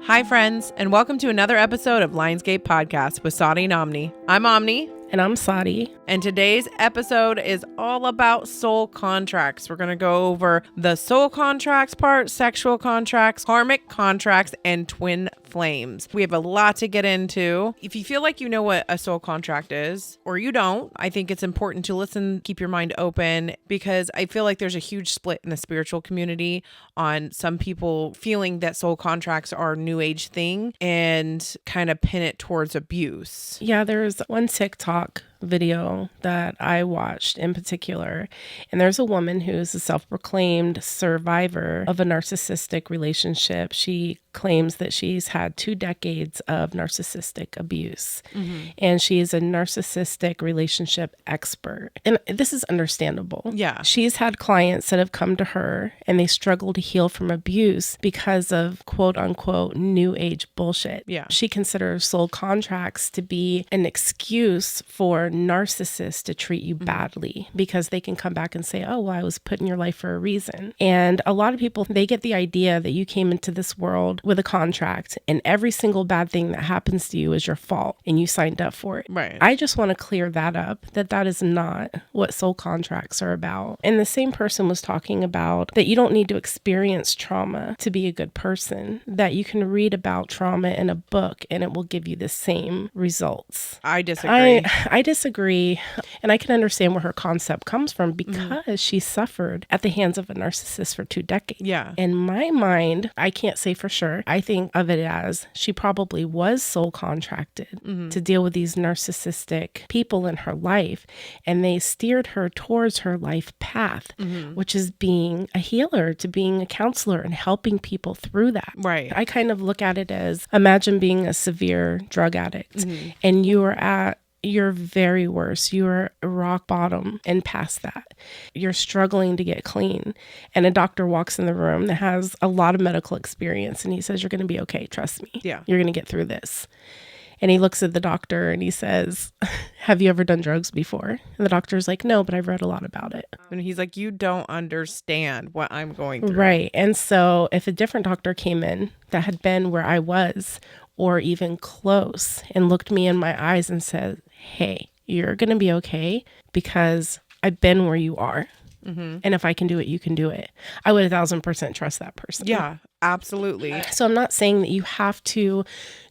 Hi, friends, and welcome to another episode of Lionsgate Podcast with Sahdi and Omni. I'm Omni. And I'm Sahdi. And today's episode is all about soul contracts. We're going to go over the soul contracts part, sexual contracts, karmic contracts, and twin flames. We have a lot to get into. If you feel like you know what a soul contract is, or you don't, I think it's important to listen, keep your mind open, because I feel like there's a huge split in the spiritual community on some people feeling that soul contracts are a new age thing and kind of pin it towards abuse. Yeah, there's one TikTok video that I watched in particular, and there's a woman who's a self-proclaimed survivor of a narcissistic relationship. She claims that she's had 2 decades of narcissistic abuse, and she is a narcissistic relationship expert, and this is understandable. Yeah, she's had clients that have come to her and they struggle to heal from abuse because of quote unquote new age bullshit. Yeah, she considers soul contracts to be an excuse for narcissists to treat you badly because they can come back and say, oh, well, I was put in your life for a reason. And a lot of people, they get the idea that you came into this world with a contract and every single bad thing that happens to you is your fault and you signed up for it. Right. I just want to clear that up, that is not what soul contracts are about. And the same person was talking about that you don't need to experience trauma to be a good person, that you can read about trauma in a book and it will give you the same results. I disagree. I disagree. And I can understand where her concept comes from because she suffered at the hands of a narcissist for 2 decades. Yeah. In my mind, I can't say for sure. I think of it as she probably was soul contracted to deal with these narcissistic people in her life. And they steered her towards her life path, which is being a healer, to being a counselor and helping people through that. Right. I kind of look at it as, imagine being a severe drug addict and you are at your very worst, you're rock bottom and past that. You're struggling to get clean. And a doctor walks in the room that has a lot of medical experience and he says, you're going to be okay. Trust me. Yeah. You're going to get through this. And he looks at the doctor and he says, have you ever done drugs before? And the doctor's like, no, but I've read a lot about it. And he's like, you don't understand what I'm going through. Right. And so if a different doctor came in that had been where I was or even close and looked me in my eyes and said, hey, you're going to be okay because I've been where you are. And if I can do it, you can do it. I would 1,000% trust that person. Yeah, absolutely. So I'm not saying that you have to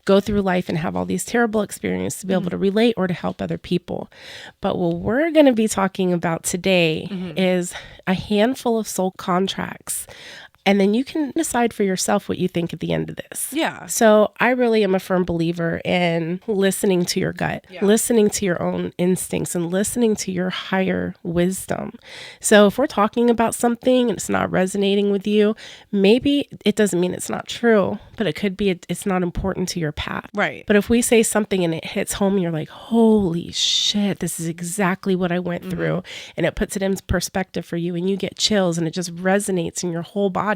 go through life and have all these terrible experiences to be able to relate or to help other people. But what we're going to be talking about today is a handful of soul contracts. And then you can decide for yourself what you think at the end of this. Yeah. So I really am a firm believer in listening to your gut, listening to your own instincts, and listening to your higher wisdom. So if we're talking about something and it's not resonating with you, maybe it doesn't mean it's not true, but it could be it's not important to your path. Right. But if we say something and it hits home and you're like, holy shit, this is exactly what I went through. And it puts it in perspective for you and you get chills and it just resonates in your whole body.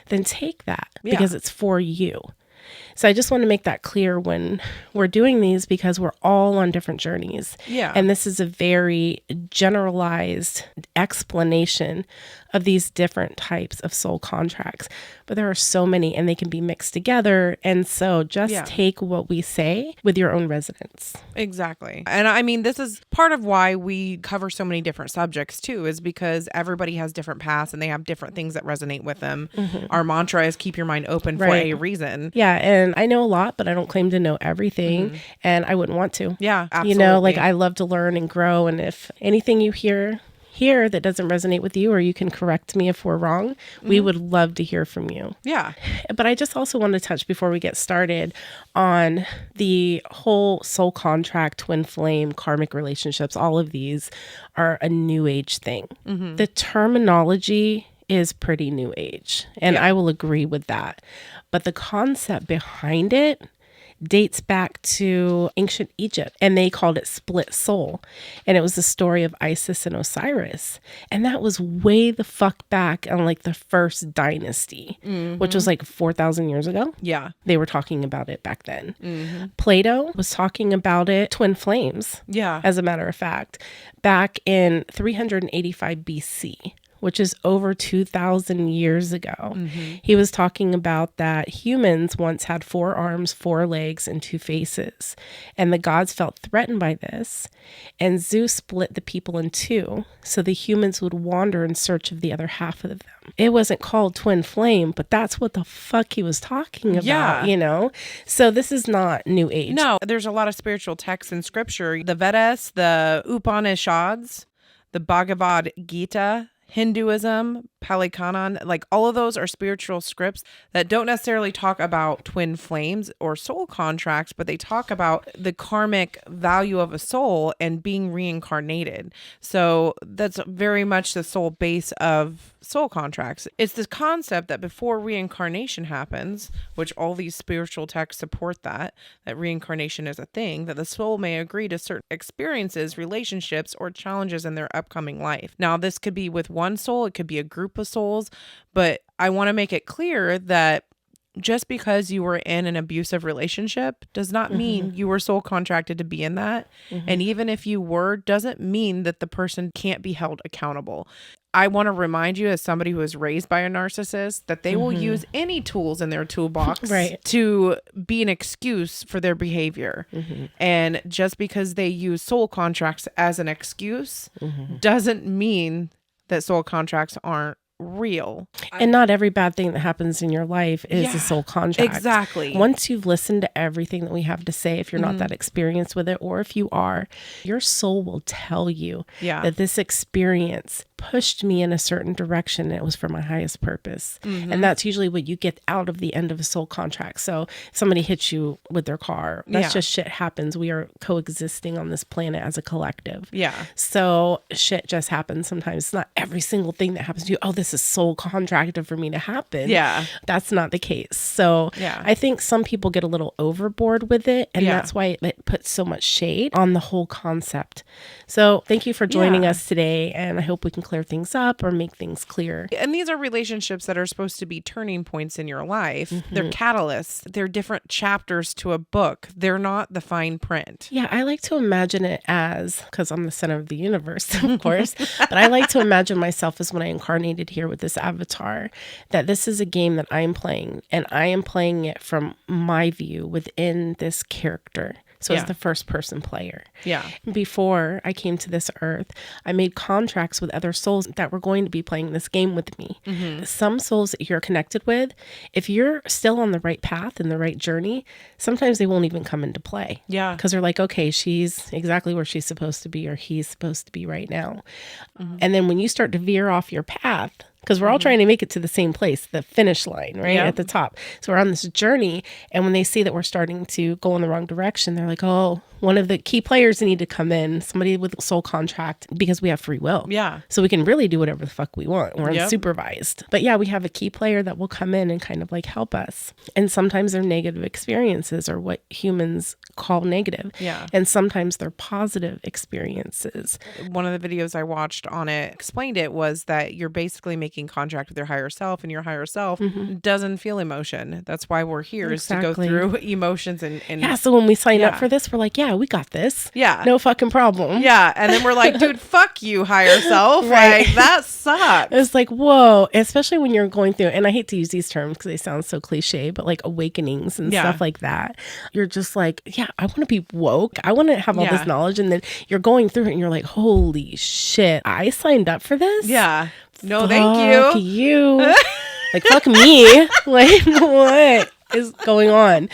Then take that because it's for you. So I just want to make that clear when we're doing these because we're all on different journeys. Yeah. And this is a very generalized explanation of these different types of soul contracts. But there are so many and they can be mixed together. And so just take what we say with your own resonance. Exactly. And I mean, this is part of why we cover so many different subjects too, is because everybody has different paths and they have different things that resonate with them. Our mantra is keep your mind open for a reason. Yeah. And I know a lot, but I don't claim to know everything. And I wouldn't want to. Yeah, absolutely. You know, like I love to learn and grow. And if anything you hear here that doesn't resonate with you, or you can correct me if we're wrong, we would love to hear from you. Yeah. But I just also want to touch before we get started on the whole soul contract, twin flame, karmic relationships. All of these are a new age thing. The terminology is pretty new age, and I will agree with that. But the concept behind it dates back to ancient Egypt, and they called it split soul. And it was the story of Isis and Osiris. And that was way the fuck back on like the first dynasty, which was like 4,000 years ago. Yeah. They were talking about it back then. Plato was talking about it, twin flames. Yeah. As a matter of fact, back in 385 BC. which is over 2,000 years ago. He was talking about that humans once had 4 arms, 4 legs, and 2 faces. And the gods felt threatened by this. And Zeus split the people in 2, so the humans would wander in search of the other half of them. It wasn't called twin flame, but that's what the fuck he was talking about, you know? So this is not New Age. No, there's a lot of spiritual texts in scripture. The Vedas, the Upanishads, the Bhagavad Gita, Hinduism, Pali Canon, like all of those are spiritual scripts that don't necessarily talk about twin flames or soul contracts, but they talk about the karmic value of a soul and being reincarnated. So that's very much the soul base of soul contracts. It's this concept that before reincarnation happens, which all these spiritual texts support that reincarnation is a thing, that the soul may agree to certain experiences, relationships, or challenges in their upcoming life. Now, this could be with one soul, it could be a group of souls, but I want to make it clear that just because you were in an abusive relationship does not mean you were soul contracted to be in that. And even if you were, doesn't mean that the person can't be held accountable. I want to remind you, as somebody who was raised by a narcissist, that they will use any tools in their toolbox to be an excuse for their behavior. And just because they use soul contracts as an excuse doesn't mean that soul contracts aren't real. And not every bad thing that happens in your life is a soul contract. Exactly. Once you've listened to everything that we have to say, if you're not that experienced with it, or if you are, your soul will tell you that this experience pushed me in a certain direction and it was for my highest purpose. And that's usually what you get out of the end of a soul contract. So somebody hits you with their car. That's just shit happens. We are coexisting on this planet as a collective. So shit just happens sometimes. It's not every single thing that happens to you. Oh, this is soul contracted for me to happen. That's not the case. So I think some people get a little overboard with it. And that's why it puts so much shade on the whole concept. So thank you for joining us today. And I hope we can clear things up or make things clear. And these are relationships that are supposed to be turning points in your life. They're catalysts. They're different chapters to a book. They're not the fine print. Yeah, I like to imagine it as, because I'm the center of the universe, of course, but I like to imagine myself as when I incarnated here with this avatar, that this is a game that I'm playing and I am playing it from my view within this character. So as the first person player. Before I came to this earth, I made contracts with other souls that were going to be playing this game with me. Some souls that you're connected with, if you're still on the right path and the right journey, sometimes they won't even come into play. Because they're like, okay, she's exactly where she's supposed to be or he's supposed to be right now. And then when you start to veer off your path, because we're all trying to make it to the same place, the finish line, right? At the top. So we're on this journey. And when they see that we're starting to go in the wrong direction, they're like, oh, one of the key players need to come in, somebody with a soul contract, because we have free will. So we can really do whatever the fuck we want. We're unsupervised. But we have a key player that will come in and kind of like help us. And sometimes their negative experiences are what humans call negative. And sometimes they're positive experiences. One of the videos I watched on it explained it was that you're basically making contract with your higher self, and your higher self doesn't feel emotion. That's why we're here, is to go through emotions and so when we sign up for this, we're like, we got this. No fucking problem. And then we're like, dude, fuck you, higher self. Like, that sucks. It's like, whoa, especially when you're going through, and I hate to use these terms because they sound so cliche, but like awakenings and stuff like that. You're just like, I want to be woke. I want to have all this knowledge. And then you're going through it and you're like, holy shit, I signed up for this? No, thank you. Like, fuck me. Like, what is going on?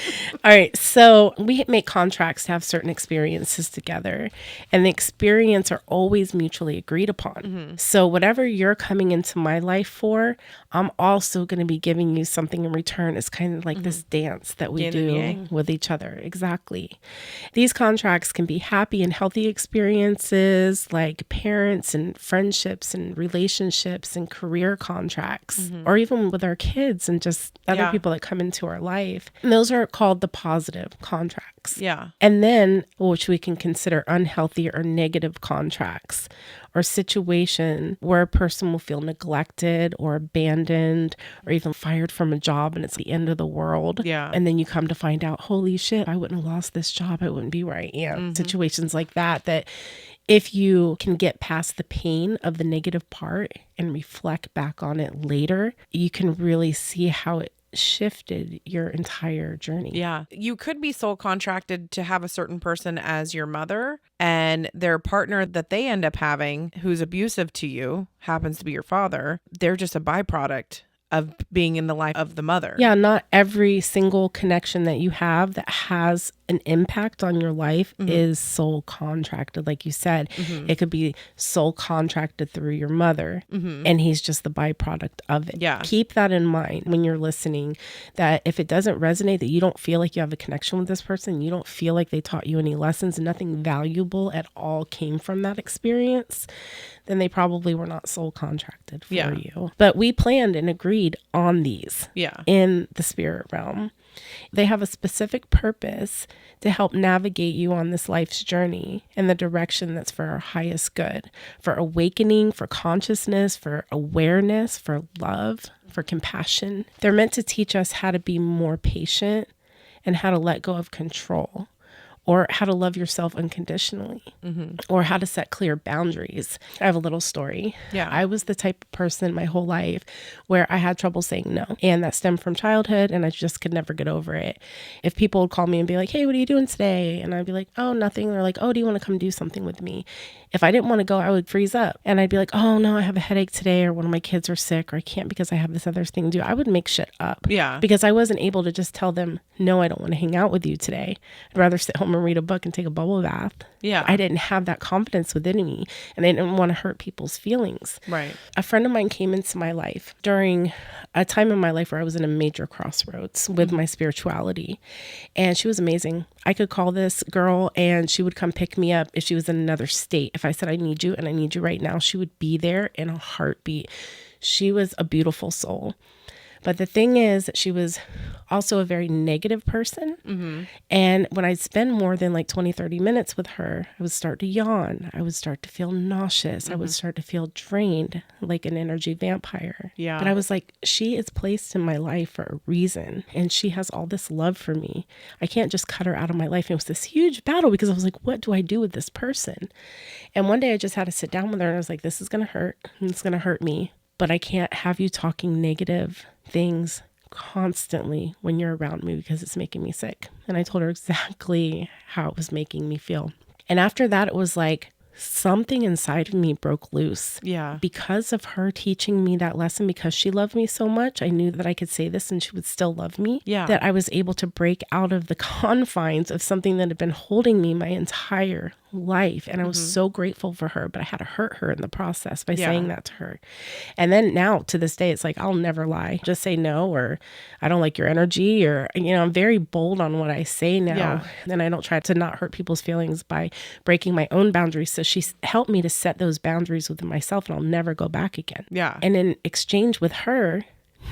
All right. So we make contracts to have certain experiences together, and the experience are always mutually agreed upon. So whatever you're coming into my life for, I'm also going to be giving you something in return. It's kind of like this dance that we do with each other. Exactly. These contracts can be happy and healthy experiences like parents and friendships and relationships and career contracts, or even with our kids and just other people that come into our life. And those are called the positive contracts. And then, which we can consider unhealthy or negative contracts, or situation where a person will feel neglected or abandoned or even fired from a job and it's the end of the world. And then you come to find out, holy shit, I wouldn't have lost this job. I wouldn't be where I am. Situations like that if you can get past the pain of the negative part and reflect back on it later, you can really see how it shifted your entire journey. Yeah. You could be soul contracted to have a certain person as your mother, and their partner that they end up having who's abusive to you happens to be your father. They're just a byproduct of being in the life of the mother. Yeah, not every single connection that you have that has an impact on your life is soul contracted. Like you said, it could be soul contracted through your mother, and he's just the byproduct of it. Yeah. Keep that in mind when you're listening, that if it doesn't resonate, that you don't feel like you have a connection with this person, you don't feel like they taught you any lessons, nothing valuable at all came from that experience, then they probably were not soul contracted for you. But we planned and agreed on these in the spirit realm. They have a specific purpose to help navigate you on this life's journey in the direction that's for our highest good, for awakening, for consciousness, for awareness, for love, for compassion. They're meant to teach us how to be more patient and how to let go of control, or how to love yourself unconditionally, or how to set clear boundaries. I have a little story. Yeah. I was the type of person my whole life where I had trouble saying no. And that stemmed from childhood, and I just could never get over it. If people would call me and be like, hey, what are you doing today? And I'd be like, oh, nothing. They're like, oh, do you want to come do something with me? If I didn't want to go, I would freeze up. And I'd be like, oh, no, I have a headache today, or one of my kids are sick, or I can't because I have this other thing to do. I would make shit up. Yeah. Because I wasn't able to just tell them, no, I don't want to hang out with you today. I'd rather sit home and read a book and take a bubble bath. Yeah. I didn't have that confidence within me, and I didn't want to hurt people's feelings. Right. A friend of mine came into my life during a time in my life where I was in a major crossroads with my spirituality, and she was amazing. I could call this girl and she would come pick me up if she was in another state. If I said, I need you and I need you right now, she would be there in a heartbeat. She was a beautiful soul. But the thing is that she was also a very negative person. And when I'd spend more than like 20, 30 minutes with her, I would start to yawn. I would start to feel nauseous. I would start to feel drained like an energy vampire. Yeah. But I was like, she is placed in my life for a reason. And she has all this love for me. I can't just cut her out of my life. And it was this huge battle because I was like, what do I do with this person? And one day I just had to sit down with her and I was like, this is going to hurt. And it's going to hurt me. But I can't have you talking negative things constantly when you're around me because it's making me sick. And I told her exactly how it was making me feel. And after that, it was like something inside of me broke loose. Yeah. Because of her teaching me that lesson, because she loved me so much, I knew that I could say this and she would still love me. Yeah. That I was able to break out of the confines of something that had been holding me my entire life. And I was so grateful for her, but I had to hurt her in the process by saying that to her. And then now to this day, it's like, I'll never lie. Just say no, or I don't like your energy, or, you know, I'm very bold on what I say now. Yeah. And I don't try to not hurt people's feelings by breaking my own boundaries. So she's helped me to set those boundaries within myself, and I'll never go back again. Yeah. And in exchange with her,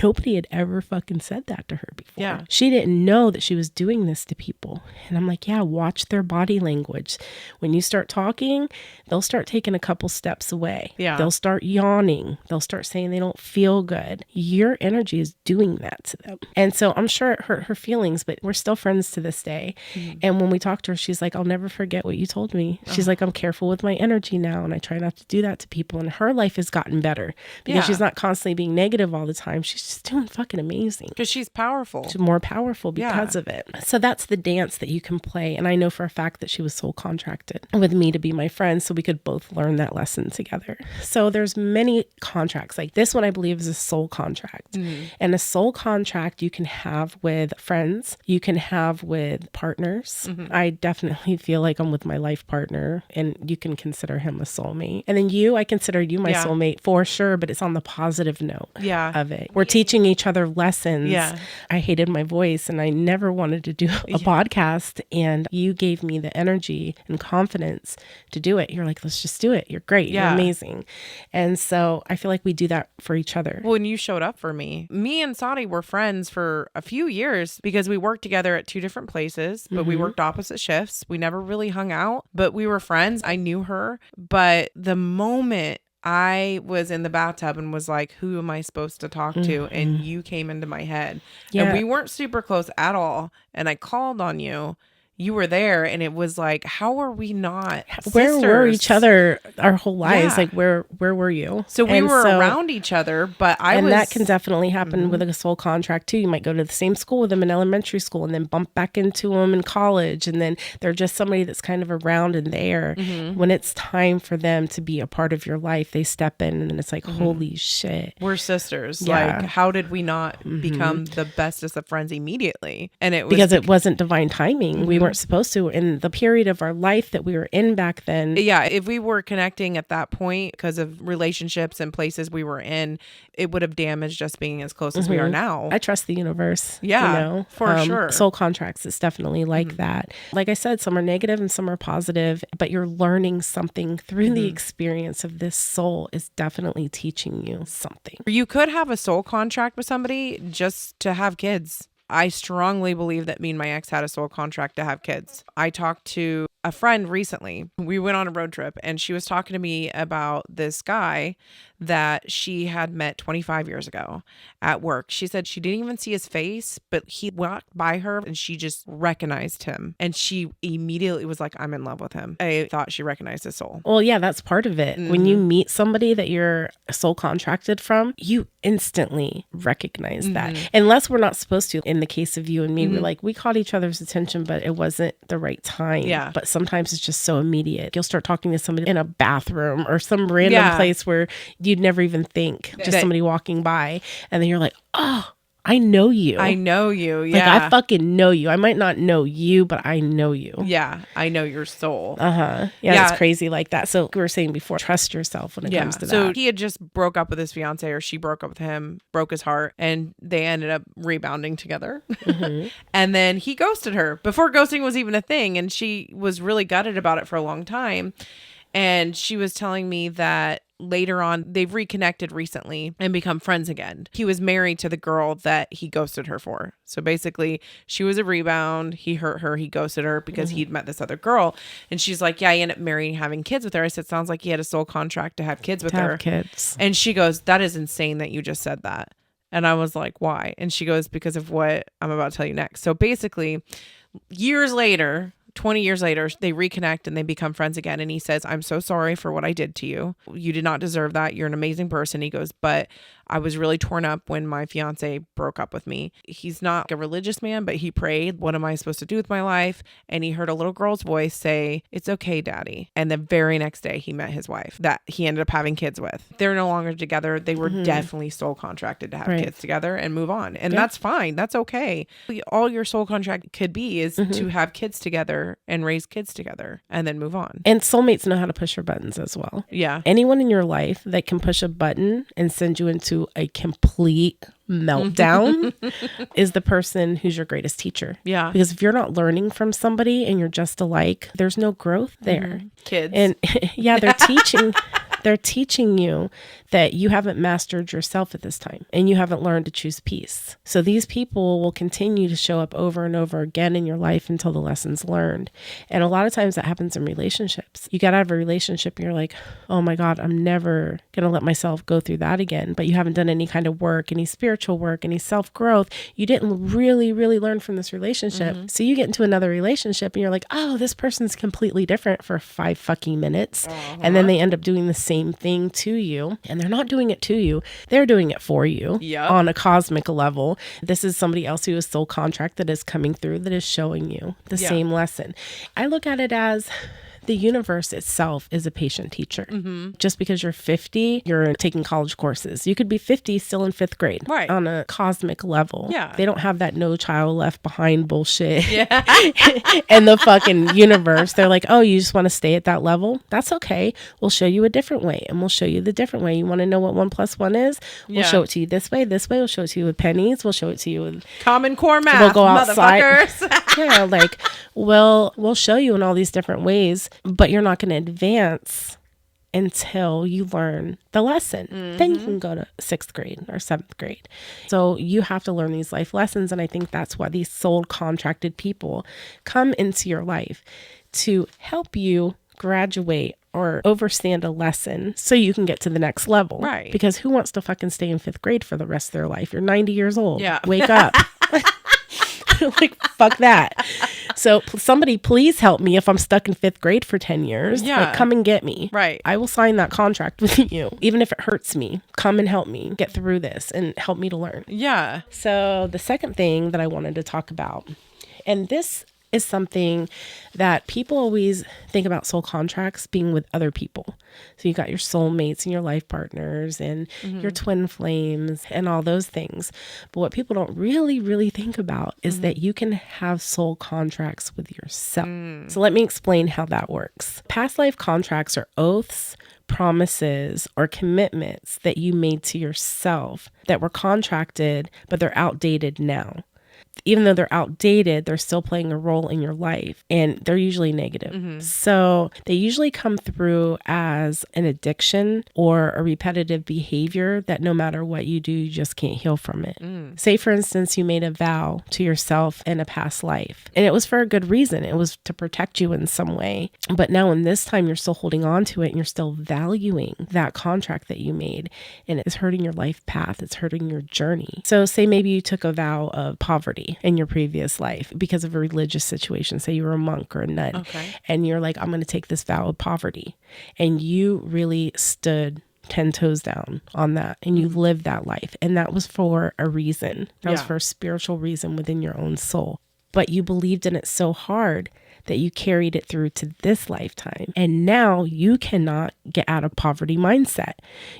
nobody had ever fucking said that to her before. Yeah. She didn't know that she was doing this to people. And I'm like, yeah, watch their body language. When you start talking, they'll start taking a couple steps away. Yeah. They'll start yawning. They'll start saying they don't feel good. Your energy is doing that to them. And so I'm sure it hurt her feelings, but we're still friends to this day. And when we talk to her, she's like, I'll never forget what you told me. She's like, I'm careful with my energy now, and I try not to do that to people. And her life has gotten better because she's not constantly being negative all the time. She's just doing fucking amazing. Because she's powerful. She's more powerful because of it. So that's the dance that you can play. And I know for a fact that she was soul contracted with me to be my friend, so we could both learn that lesson together. So there's many contracts. Like this one, I believe, is a soul contract. And a soul contract you can have with friends. You can have with partners. I definitely feel like I'm with my life partner, and you can consider him a soulmate. And then you, I consider you my soulmate for sure, but it's on the positive note of it. We're teaching each other lessons. Yeah. I hated my voice and I never wanted to do a podcast, and you gave me the energy and confidence to do it. You're like, let's just do it. You're great. You're amazing. And so I feel like we do that for each other. When you showed up for me and Sahdi were friends for a few years because we worked together at two different places, but we worked opposite shifts. We never really hung out, but we were friends. I knew her, but the moment I was in the bathtub and was like, who am I supposed to talk to? And you came into my head. And we weren't super close at all. And I called on you. you were there, and it was like, how are we not Where were sisters? each other our whole lives? Yeah. Like, where were you? So we And were around each other, but and that can definitely happen with a soul contract too. You might go to the same school with them in elementary school and then bump back into them in college. And then they're just somebody that's kind of around and there. When it's time for them to be a part of your life, they step in and it's like, holy shit. we're sisters. Yeah. Like, how did we not become the bestest of friends immediately? And it was Because it wasn't divine timing. We weren't supposed to. In the period of our life that we were in back then. yeah, if we were connecting at that point because of relationships and places we were in, it would have damaged us being as close as we are now. I trust the universe. Yeah, you know? for sure. Soul contracts is definitely like that. Like I said, some are negative and some are positive, but you're learning something through the experience of this soul is definitely teaching you something. You could have a soul contract with somebody just to have kids. I strongly believe that me and my ex had a soul contract to have kids. I talked to a friend recently. We went on a road trip and she was talking to me about this guy that she had met 25 years ago at work. She said she didn't even see his face, but he walked by her and she just recognized him. And she immediately was like, I'm in love with him. I thought she recognized his soul. Well, yeah, that's part of it. When you meet somebody that you're soul contracted from, you instantly recognize that. Unless we're not supposed to. In the case of you and me, we're like, we caught each other's attention, but it wasn't the right time. Yeah. But sometimes it's just so immediate. You'll start talking to somebody in a bathroom or some random place where you'd never even think, just somebody walking by. And then you're like, oh, I know you. I know you. Yeah. Like, I fucking know you. I might not know you, but I know you. Yeah. I know your soul. Yeah, it's crazy like that. So we were saying before, trust yourself when it comes to So that. he had just broke up with his fiance, or she broke up with him, broke his heart, and they ended up rebounding together. And then he ghosted her before ghosting was even a thing. And she was really gutted about it for a long time. And she was telling me that later on, they've reconnected recently and become friends again. He was married to the girl that he ghosted her for. So basically, she was a rebound. He hurt her. He ghosted her because he'd met this other girl. And she's like, yeah, he ended up marrying, having kids with her. I said, sounds like he had a soul contract to have kids with her. Kids. And she goes, that is insane that you just said that. And I was like, why? And she goes, because of what I'm about to tell you next. So basically, years later, 20 years later, they reconnect and they become friends again. And he says, I'm so sorry for what I did to you. You did not deserve that. You're an amazing person. He goes, but I was really torn up when my fiance broke up with me. He's not a religious man, but he prayed, what am I supposed to do with my life? And he heard a little girl's voice say, it's okay, daddy. And the very next day he met his wife that he ended up having kids with. They're no longer together. They were definitely soul contracted to have kids together and move on. And that's fine. That's okay. All your soul contract could be is to have kids together and raise kids together and then move on. And soulmates know how to push your buttons as well. Yeah. Anyone in your life that can push a button and send you into a complete meltdown is the person who's your greatest teacher. Yeah. Because if you're not learning from somebody and you're just alike, there's no growth there. Kids. And yeah, they're teaching you that you haven't mastered yourself at this time and you haven't learned to choose peace. So these people will continue to show up over and over again in your life until the lesson's learned. And a lot of times that happens in relationships. You got out of a relationship and you're like, oh my God, I'm never going to let myself go through that again. But you haven't done any kind of work, any spiritual work, any self-growth. You didn't really learn from this relationship. So you get into another relationship and you're like, oh, this person's completely different for 5 fucking minutes. And then they end up doing the same thing to you. And they're not doing it to you. They're doing it for you on a cosmic level. This is somebody else who is soul contract that is coming through that is showing you the same lesson. I look at it as the universe itself is a patient teacher. Just because you're 50, you're taking college courses. You could be 50 still in 5th grade on a cosmic level. They don't have that no child left behind bullshit in the fucking universe. They're like, oh, you just want to stay at that level? That's okay. We'll show you a different way and we'll show you the different way. You want to know what 1 + 1 is? We'll show it to you this way. We'll show it to you with pennies. We'll show it to you with Common Core math, we'll go outside. motherfuckers. Yeah, like, we'll show you in all these different ways, but you're not going to advance until you learn the lesson. Then you can go to 6th grade or 7th grade. So you have to learn these life lessons. And I think that's why these soul contracted people come into your life to help you graduate or overstand a lesson so you can get to the next level. Right. Because who wants to fucking stay in 5th grade for the rest of their life? You're 90 years old. Yeah. Wake up. Like, fuck that. So somebody please help me if I'm stuck in 5th grade for 10 years. Yeah. Like, come and get me. Right. I will sign that contract with you. Even if it hurts me, come and help me get through this and help me to learn. Yeah. So the second thing that I wanted to talk about, and this is something that people always think about soul contracts being with other people. So you got your soulmates and your life partners and your twin flames and all those things. But what people don't really think about is that you can have soul contracts with yourself. So let me explain how that works. Past life contracts are oaths, promises, or commitments that you made to yourself that were contracted, but they're outdated now. Even though they're outdated, they're still playing a role in your life, and they're usually negative. So they usually come through as an addiction or a repetitive behavior that no matter what you do, you just can't heal from it. Say, for instance, you made a vow to yourself in a past life, and it was for a good reason. It was to protect you in some way. But now in this time, you're still holding on to it, and you're still valuing that contract that you made, and it's hurting your life path. It's hurting your journey. So say maybe you took a vow of poverty in your previous life because of a religious situation. Say you were a monk or a nun, and you're like, I'm going to take this vow of poverty. And you really stood 10 toes down on that, and you lived that life. And that was for a reason. That was for a spiritual reason within your own soul. But you believed in it so hard that you carried it through to this lifetime. And now you cannot get out of poverty mindset.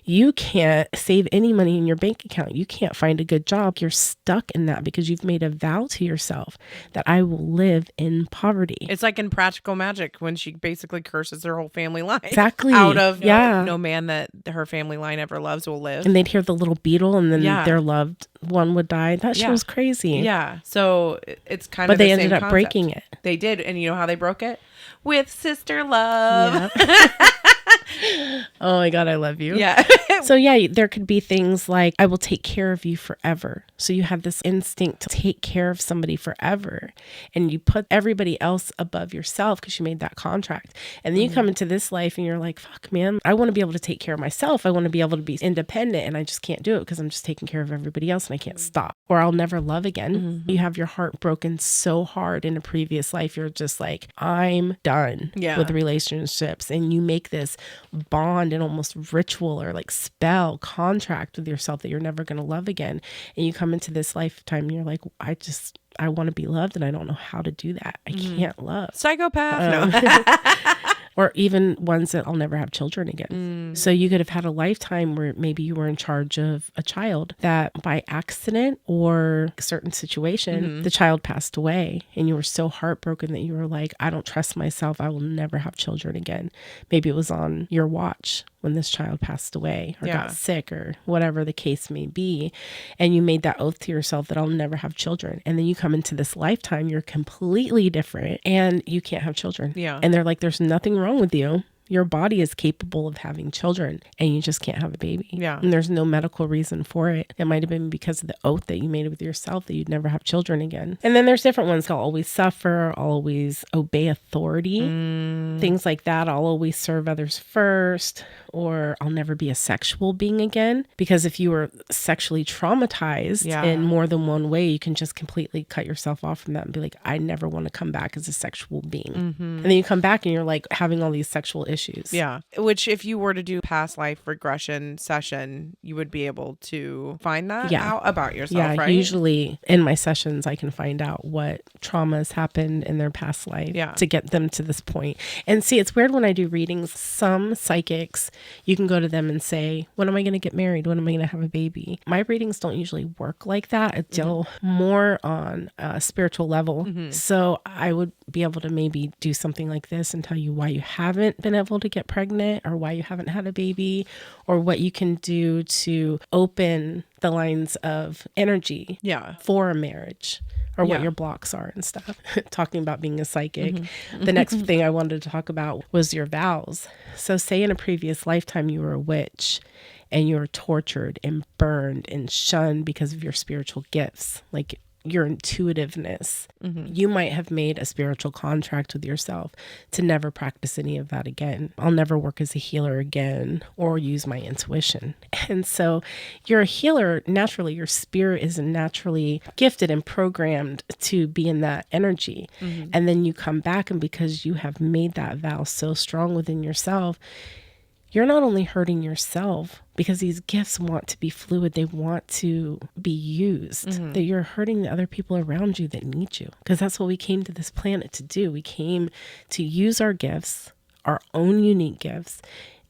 You can't save any money in your bank account. You can't find a good job. You're stuck in that because you've made a vow to yourself that I will live in poverty. It's like in Practical Magic when she basically curses her whole family line. Exactly. Out of no man that her family line ever loves will live. And they'd hear the little beetle, and then their loved one would die. That shit was crazy. Yeah. So it's kind but of they the ended same up concept. breaking it. They did. And you know how they broke it? With sister love. Oh my God, I love you. Yeah. So yeah, there could be things like, I will take care of you forever. So you have this instinct to take care of somebody forever. And you put everybody else above yourself because you made that contract. And then you come into this life and you're like, fuck, man, I want to be able to take care of myself. I want to be able to be independent, and I just can't do it because I'm just taking care of everybody else and I can't stop, or I'll never love again. You have your heart broken so hard in a previous life. You're just like, I'm done with relationships. And you make this bond and almost ritual or like spell contract with yourself that you're never going to love again. And you come into this lifetime and you're like, I want to be loved, and I don't know how to do that. I can't love. Psychopath. No. Or even ones that I'll never have children again. So you could have had a lifetime where maybe you were in charge of a child that by accident or a certain situation, the child passed away, and you were so heartbroken that you were like, I don't trust myself. I will never have children again. Maybe it was on your watch when this child passed away or got sick or whatever the case may be. And you made that oath to yourself that I'll never have children. And then you come into this lifetime, you're completely different and you can't have children. Yeah. And they're like, there's nothing wrong with you. Your body is capable of having children, and you just can't have a baby. Yeah. And there's no medical reason for it. It might have been because of the oath that you made with yourself that you'd never have children again. And then there's different ones. I'll always suffer. I'll always obey authority. Things like that. I'll always serve others first. Or I'll never be a sexual being again. Because if you were sexually traumatized in more than one way, you can just completely cut yourself off from that and be like, I never want to come back as a sexual being. And then you come back and you're like having all these sexual issues. Yeah. Which if you were to do past life regression session, you would be able to find that out about yourself, right? Usually in my sessions, I can find out what traumas happened in their past life to get them to this point. And see, it's weird when I do readings, some psychics, you can go to them and say, when am I going to get married? When am I going to have a baby? My readings don't usually work like that. I deal more on a spiritual level. So I would be able to maybe do something like this and tell you why you haven't been able to get pregnant or why you haven't had a baby or what you can do to open the lines of energy for a marriage or what your blocks are and stuff. Talking about being a psychic. The next thing I wanted to talk about was your vows. So say in a previous lifetime you were a witch and you were tortured and burned and shunned because of your spiritual gifts. Like your intuitiveness. You might have made a spiritual contract with yourself to never practice any of that again. I'll never work as a healer again or use my intuition. And so you're a healer naturally. Your spirit is naturally gifted and programmed to be in that energy. And then you come back, and because you have made that vow so strong within yourself, you're not only hurting yourself, because these gifts want to be fluid, they want to be used, that you're hurting the other people around you that need you. Because that's what we came to this planet to do. We came to use our gifts, our own unique gifts,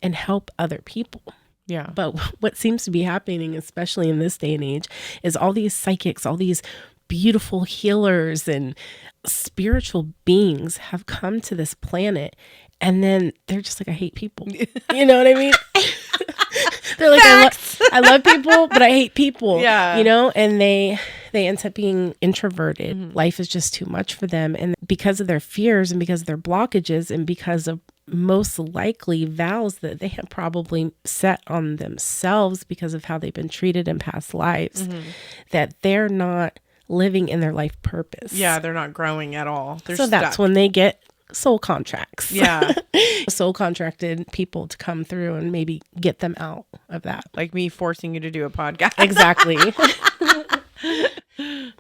and help other people. Yeah. But what seems to be happening, especially in this day and age, is all these psychics, all these beautiful healers and spiritual beings have come to this planet, and then they're just like, I hate people. You know what I mean? They're like, I love people, but I hate people. Yeah. You know, and they end up being introverted. Life is just too much for them. And because of their fears and because of their blockages and because of most likely vows that they have probably set on themselves because of how they've been treated in past lives, that they're not living in their life purpose. Yeah, they're not growing at all. They're so stuck. That's when they get soul contracts. Yeah. Soul contracted people to come through and maybe get them out of that. Like me forcing you to do a podcast. Exactly.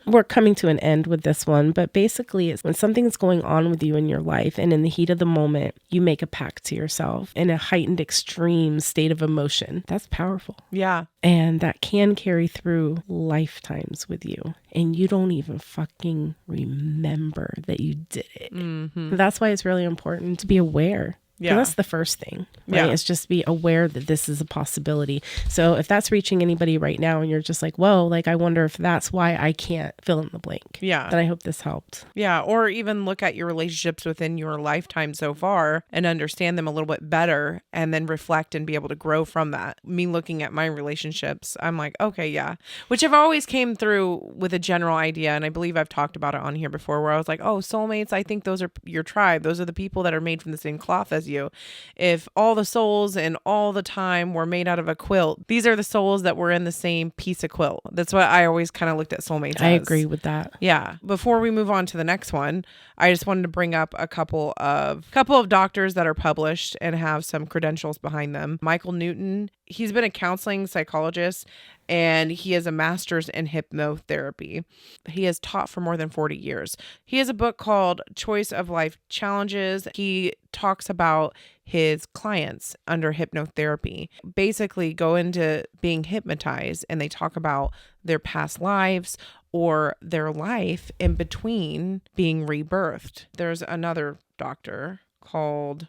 We're coming to an end with this one, but basically it's when something's going on with you in your life and in the heat of the moment, you make a pact to yourself in a heightened extreme state of emotion. That's powerful. Yeah. And that can carry through lifetimes with you. And you don't even fucking remember that you did it. That's why it's really important to be aware. Yeah. That's the first thing, right? Yeah. It's just be aware that this is a possibility. So if that's reaching anybody right now and you're just like, whoa, like, I wonder if that's why I can't fill in the blank. Yeah. Then I hope this helped. Yeah. Or even look at your relationships within your lifetime so far and understand them a little bit better and then reflect and be able to grow from that. Me looking at my relationships, I'm like, okay, yeah. Which I've always came through with a general idea. And I believe I've talked about it on here before where I was like, oh, soulmates, I think those are your tribe. Those are the people that are made from the same cloth as you. If all the souls and all the time were made out of a quilt, these are the souls that were in the same piece of quilt. That's what I always kind of looked at soulmates I as. agree with that. Yeah. Before we move on to the next one, I just wanted to bring up a couple of doctors that are published and have some credentials behind them. Michael Newton, he's been a counseling psychologist and he has a master's in hypnotherapy. He has taught for more than 40 years. He has a book called Choice of Life Challenges. He talks about his clients under hypnotherapy basically go into being hypnotized, and they talk about their past lives or their life in between being rebirthed. There's another doctor called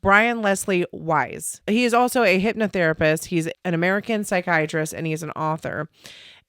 Brian Leslie Wise. He is also a hypnotherapist. He's an American psychiatrist and he's an author.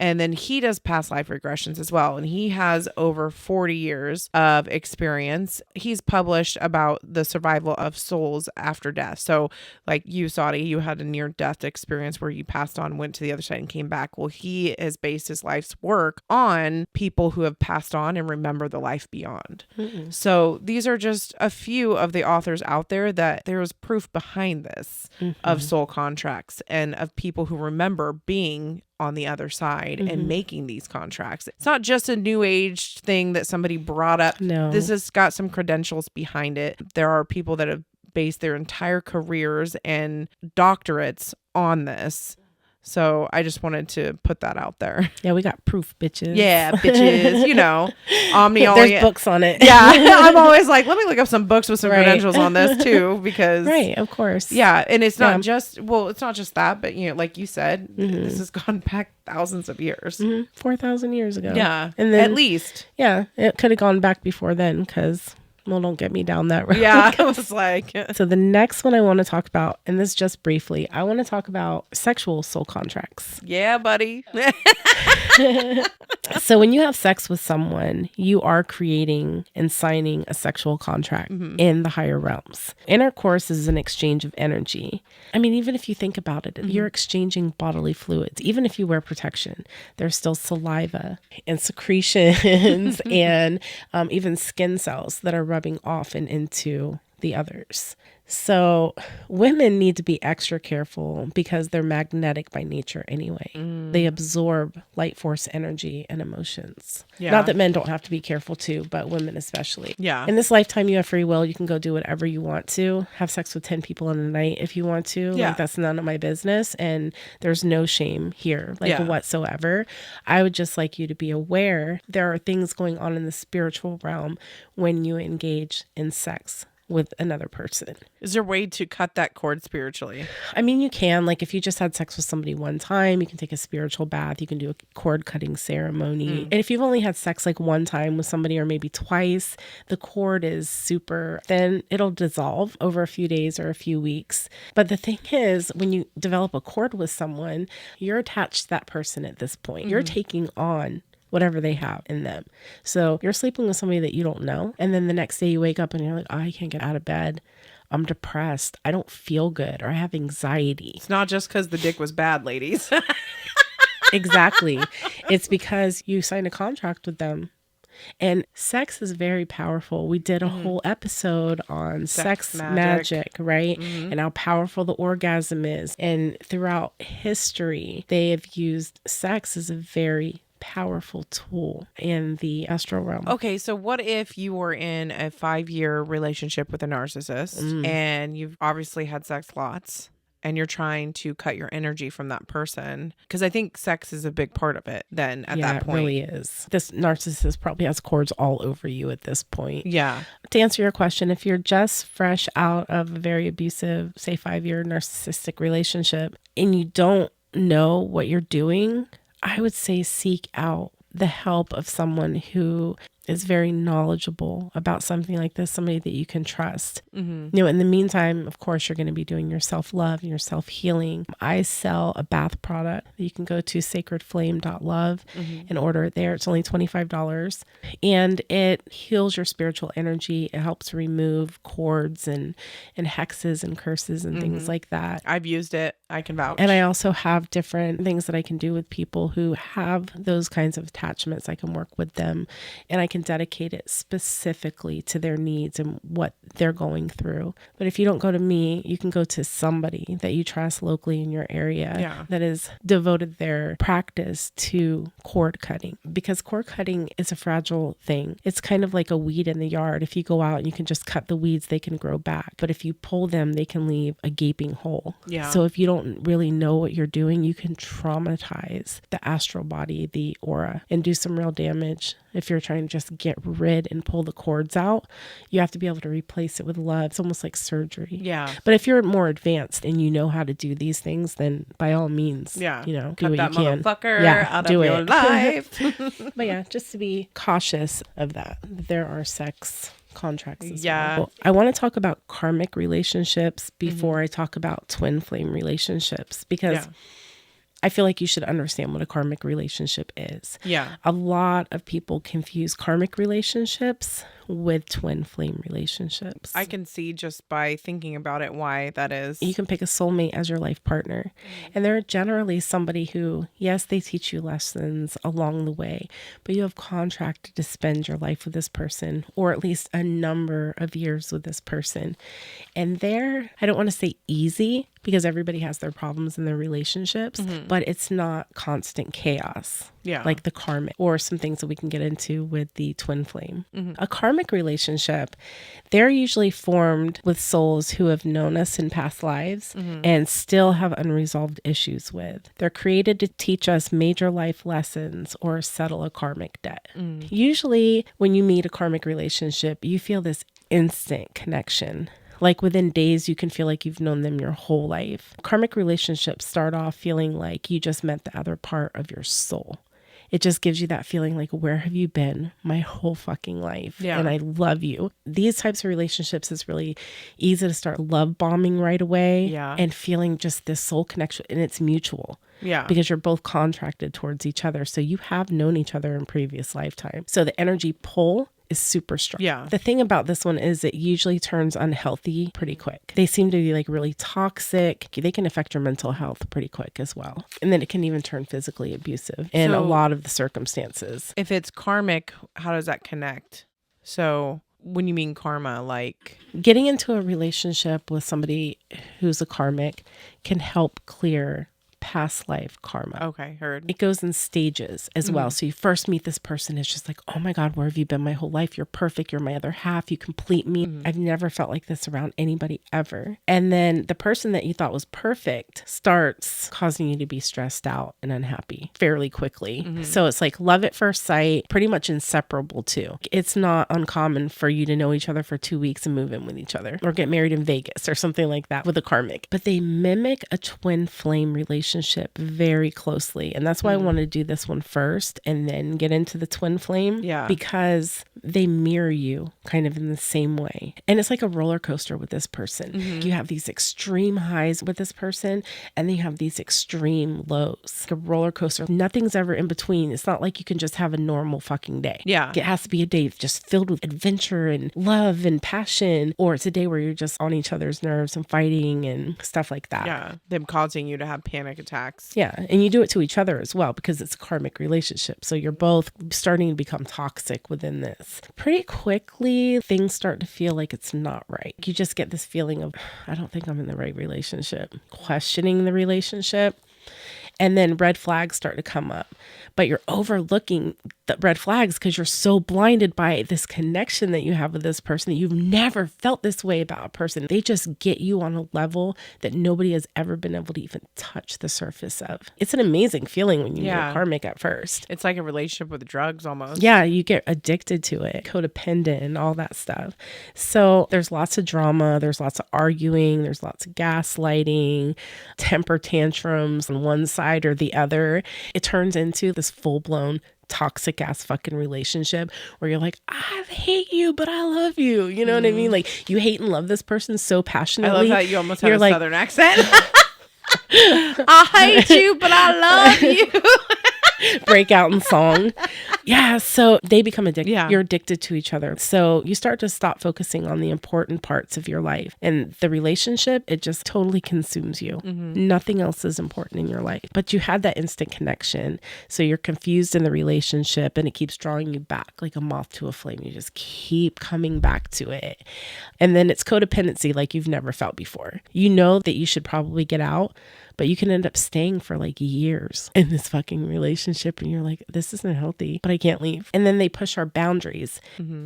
And then he does past life regressions as well. And he has over 40 years of experience. He's published about the survival of souls after death. So like you, Sahdi, you had a near-death experience where you passed on, went to the other side and came back. Well, he has based his life's work on people who have passed on and remember the life beyond. Mm-mm. So these are just a few of the authors out there that there is proof behind this of soul contracts and of people who remember being on the other side and making these contracts. It's not just a new age thing that somebody brought up. No. This has got some credentials behind it. There are people that have based their entire careers and doctorates on this. So I just wanted to put that out there. Yeah, we got proof, bitches. Yeah, bitches. You know, Omni. There's books on it. Yeah, I'm always like, let me look up some books with some credentials on this too, because right, of course. Yeah, and it's not just it's not just that, but you know, like you said, this has gone back thousands of years, 4,000 years ago. Yeah, and then, at least. Yeah, it could have gone back before then because. Well, don't get me down that road. Yeah, I was like. So the next one I want to talk about, and this just briefly, I want to talk about sexual soul contracts. Yeah, buddy. So when you have sex with someone, you are creating and signing a sexual contract in the higher realms. Intercourse is an exchange of energy. I mean, even if you think about it, you're exchanging bodily fluids. Even if you wear protection, there's still saliva and secretions and even skin cells that are rubbing off and into the others. So women need to be extra careful because they're magnetic by nature anyway. They absorb light force energy and emotions. Yeah. Not that men don't have to be careful too, but women especially. Yeah. In this lifetime, you have free will. You can go do whatever you want to. Have sex with 10 people in a night if you want to. Yeah. Like, that's none of my business. And there's no shame here, like Yeah. whatsoever. I would just like you to be aware there are things going on in the spiritual realm when you engage in sex with another person. Is there a way to cut that cord spiritually? I mean, you can, like, if you just had sex with somebody one time, you can take a spiritual bath, you can do a cord cutting ceremony. And if you've only had sex like one time with somebody or maybe twice, the cord is super thin. It'll dissolve over a few days or a few weeks. But the thing is, when you develop a cord with someone, you're attached to that person at this point. You're taking on whatever they have in them. So you're sleeping with somebody that you don't know. And then the next day you wake up and you're like, oh, I can't get out of bed. I'm depressed. I don't feel good, or I have anxiety. It's not just because the dick was bad, ladies. Exactly. It's because you signed a contract with them. And sex is very powerful. We did a whole episode on sex magic, right? And how powerful the orgasm is. And throughout history, they have used sex as a very powerful tool in the astral realm. Okay, so what if you were in a 5-year relationship with a narcissist and you've obviously had sex lots and you're trying to cut your energy from that person? Because I think sex is a big part of it then at that point. It really is. This narcissist probably has cords all over you at this point. Yeah. To answer your question, if you're just fresh out of a very abusive, say 5-year narcissistic relationship and you don't know what you're doing, I would say seek out the help of someone who is very knowledgeable about something like this, somebody that you can trust. You know, in the meantime, of course, you're going to be doing your self-love and your self-healing. I sell a bath product that you can go to SACREDFLAME.LOVE and order it there. It's only $25 and it heals your spiritual energy. It helps remove cords and hexes and curses and things like that. I've used it. I can vouch. And I also have different things that I can do with people who have those kinds of attachments. I can work with them and I can dedicate it specifically to their needs and what they're going through. But if you don't go to me, you can go to somebody that you trust locally in your area that has devoted their practice to cord cutting, because cord cutting is a fragile thing. It's kind of like a weed in the yard. If you go out and you can just cut the weeds, they can grow back. But if you pull them, they can leave a gaping hole. Yeah. So if you don't really know what you're doing, you can traumatize the astral body, the aura, and do some real damage. If you're trying to just get rid and pull the cords out, you have to be able to replace it with love. It's almost like surgery. Yeah. But if you're more advanced and you know how to do these things, then by all means, do Cut what that you can. motherfucker out of your life. But yeah, just to be cautious of that. There are sex contracts as Yeah. well. I want to talk about karmic relationships before I talk about twin flame relationships, because I feel like you should understand what a karmic relationship is. Yeah. A lot of people confuse karmic relationships with twin flame relationships. I can see just by thinking about it why that is. You can pick a soulmate as your life partner. And they're generally somebody who, yes, they teach you lessons along the way, but you have contracted to spend your life with this person, or at least a number of years with this person. And they're, I don't want to say easy, because everybody has their problems in their relationships, but it's not constant chaos. Yeah. Like the karmic, or some things that we can get into with the twin flame. A karmic relationship, they're usually formed with souls who have known us in past lives and still have unresolved issues with. They're created to teach us major life lessons or settle a karmic debt. Usually when you meet a karmic relationship, you feel this instant connection. Like within days, you can feel like you've known them your whole life. Karmic relationships start off feeling like you just met the other part of your soul. It just gives you that feeling like, where have you been my whole fucking life? Yeah. And I love you. These types of relationships is really easy to start love bombing right away. Yeah. And feeling just this soul connection, and it's mutual. Yeah. Because you're both contracted towards each other. So you have known each other in previous lifetimes. So the energy pull is super strong. Yeah. The thing about this one is it usually turns unhealthy pretty quick. They seem to be like really toxic. They can affect your mental health pretty quick as well. And then it can even turn physically abusive in a lot of the circumstances. If it's karmic, how does that connect? So When you mean karma, like Getting into a relationship with somebody who's a karmic can help clear past life karma. okay, heard. It goes in stages as well. So you first meet this person, it's just like, oh my God, where have you been my whole life? You're perfect. You're my other half. You complete me. I've never felt like this around anybody ever. And then the person that you thought was perfect starts causing you to be stressed out and unhappy fairly quickly. So it's like love at first sight, pretty much inseparable too. It's not uncommon for you to know each other for 2 weeks and move in with each other or get married in Vegas or something like that with a karmic. But they mimic a twin flame relationship very closely. And that's why I want to do this one first and then get into the twin flame. Yeah. Because they mirror you kind of in the same way. And it's like a roller coaster with this person. You have these extreme highs with this person and then you have these extreme lows. Like a roller coaster. Nothing's ever in between. It's not like you can just have a normal fucking day. Yeah. It has to be a day just filled with adventure and love and passion, or it's a day where you're just on each other's nerves and fighting and stuff like that. Yeah. Them causing you to have panic attacks. Yeah. And you do it to each other as well because it's a karmic relationship. So you're both starting to become toxic within this. Pretty quickly, things start to feel like it's not right. You just get this feeling of, I don't think I'm in the right relationship, questioning the relationship. And then red flags start to come up, but you're overlooking the red flags because you're so blinded by this connection that you have with this person that you've never felt this way about a person. They just get you on a level that nobody has ever been able to even touch the surface of. It's an amazing feeling when you meet a karmic at first. It's like a relationship with drugs almost. Yeah, you get addicted to it, codependent and all that stuff. So there's lots of drama, there's lots of arguing, there's lots of gaslighting, temper tantrums on one side or the other. It turns into this full-blown toxic ass fucking relationship where you're like, I hate you, but I love you. You know what I mean? Like you hate and love this person so passionately. I love that you almost have a like, southern accent. I hate you, but I love you. Break out in song. Yeah. So they become addicted. Yeah. You're addicted to each other. So you start to stop focusing on the important parts of your life. And the relationship, it just totally consumes you. Nothing else is important in your life. But you had that instant connection. So you're confused in the relationship and it keeps drawing you back like a moth to a flame. You just keep coming back to it. And then it's codependency like you've never felt before. You know that you should probably get out, but you can end up staying for like years in this fucking relationship. And you're like, this isn't healthy, but I can't leave. And then they push our boundaries.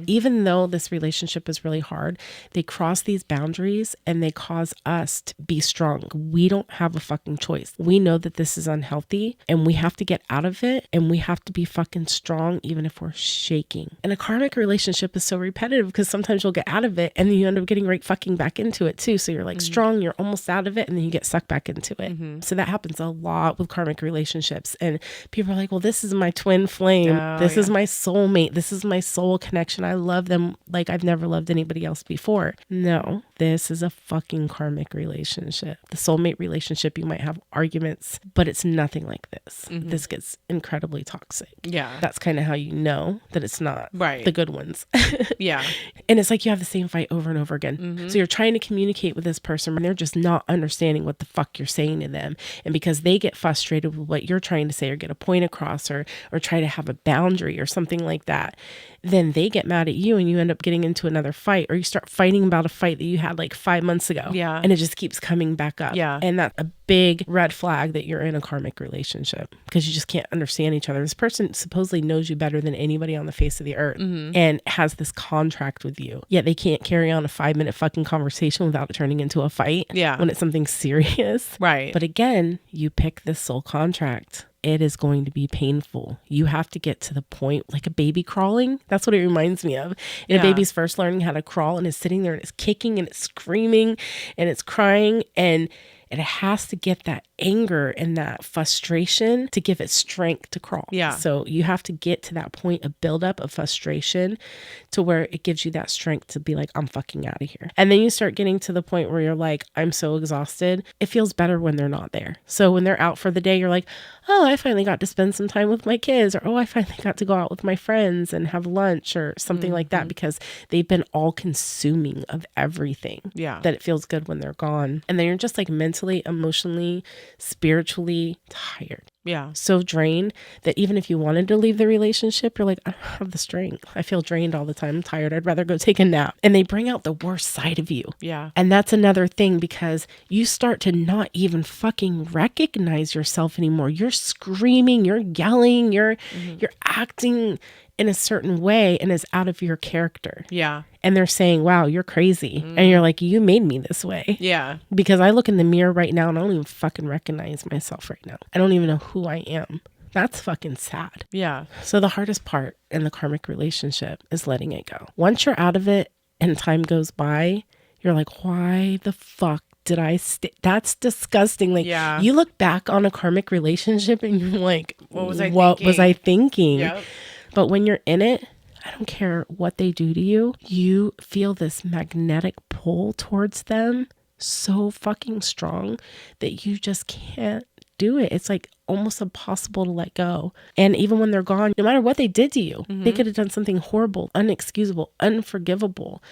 Even though this relationship is really hard, they cross these boundaries and they cause us to be strong. We don't have a fucking choice. We know that this is unhealthy and we have to get out of it and we have to be fucking strong even if we're shaking. And a karmic relationship is so repetitive because sometimes you'll get out of it and then you end up getting right fucking back into it too. So you're like strong, you're almost out of it and then you get sucked back into it. So that happens a lot with karmic relationships. And people are like, well, this is my twin flame. This is my soulmate. This is my soul connection. I love them like I've never loved anybody else before. No, this is a fucking karmic relationship. The soulmate relationship, you might have arguments, but it's nothing like this. This gets incredibly toxic. Yeah. That's kind of how you know that it's not Right. the good ones. Yeah. And it's like you have the same fight over and over again. So you're trying to communicate with this person and they're just not understanding what the fuck you're saying to them. And because they get frustrated with what you're trying to say or get a point across or try to have a boundary or something like that, then they get mad at you and you end up getting into another fight or you start fighting about a fight that you had like 5 months ago. Yeah. And it just keeps coming back up. Yeah. And that's a big red flag that you're in a karmic relationship because you just can't understand each other. This person supposedly knows you better than anybody on the face of the earth and has this contract with you. Yet they can't carry on a 5-minute fucking conversation without it turning into a fight. Yeah. When it's something serious. Right. But again, you pick this soul contract. It is going to be painful. You have to get to the point like a baby crawling. That's what it reminds me of. And a baby's first learning how to crawl and is sitting there and it's kicking and it's screaming and it's crying and it has to get that anger and that frustration to give it strength to crawl. Yeah. So you have to get to that point of buildup of frustration to where it gives you that strength to be like, I'm fucking out of here. And then you start getting to the point where you're like, I'm so exhausted. It feels better when they're not there. So when they're out for the day, you're like, oh, I finally got to spend some time with my kids, or oh, I finally got to go out with my friends and have lunch or something like that, because they've been all consuming of everything. Yeah. That it feels good when they're gone. And then you're just like mentally, emotionally, spiritually tired. Yeah. So drained that even if you wanted to leave the relationship, you're like, I don't have the strength. I feel drained all the time. I'm tired. I'd rather go take a nap. And they bring out the worst side of you. Yeah. And that's another thing, because you start to not even fucking recognize yourself anymore. You're screaming, you're yelling, you're acting in a certain way, and it's out of your character. Yeah. And they're saying, wow, you're crazy. And you're like, you made me this way. Yeah. Because I look in the mirror right now and I don't even fucking recognize myself right now. I don't even know who I am. That's fucking sad. Yeah. So the hardest part in the karmic relationship is letting it go. Once you're out of it and time goes by, you're like, why the fuck did I That's disgusting. Like, Yeah. you look back on a karmic relationship and you're like, What was I thinking? Yep. But when you're in it, I don't care what they do to you, you feel this magnetic pull towards them so fucking strong that you just can't do it. It's like almost impossible to let go. And even when they're gone, no matter what they did to you, they could have done something horrible, unexcusable, unforgivable.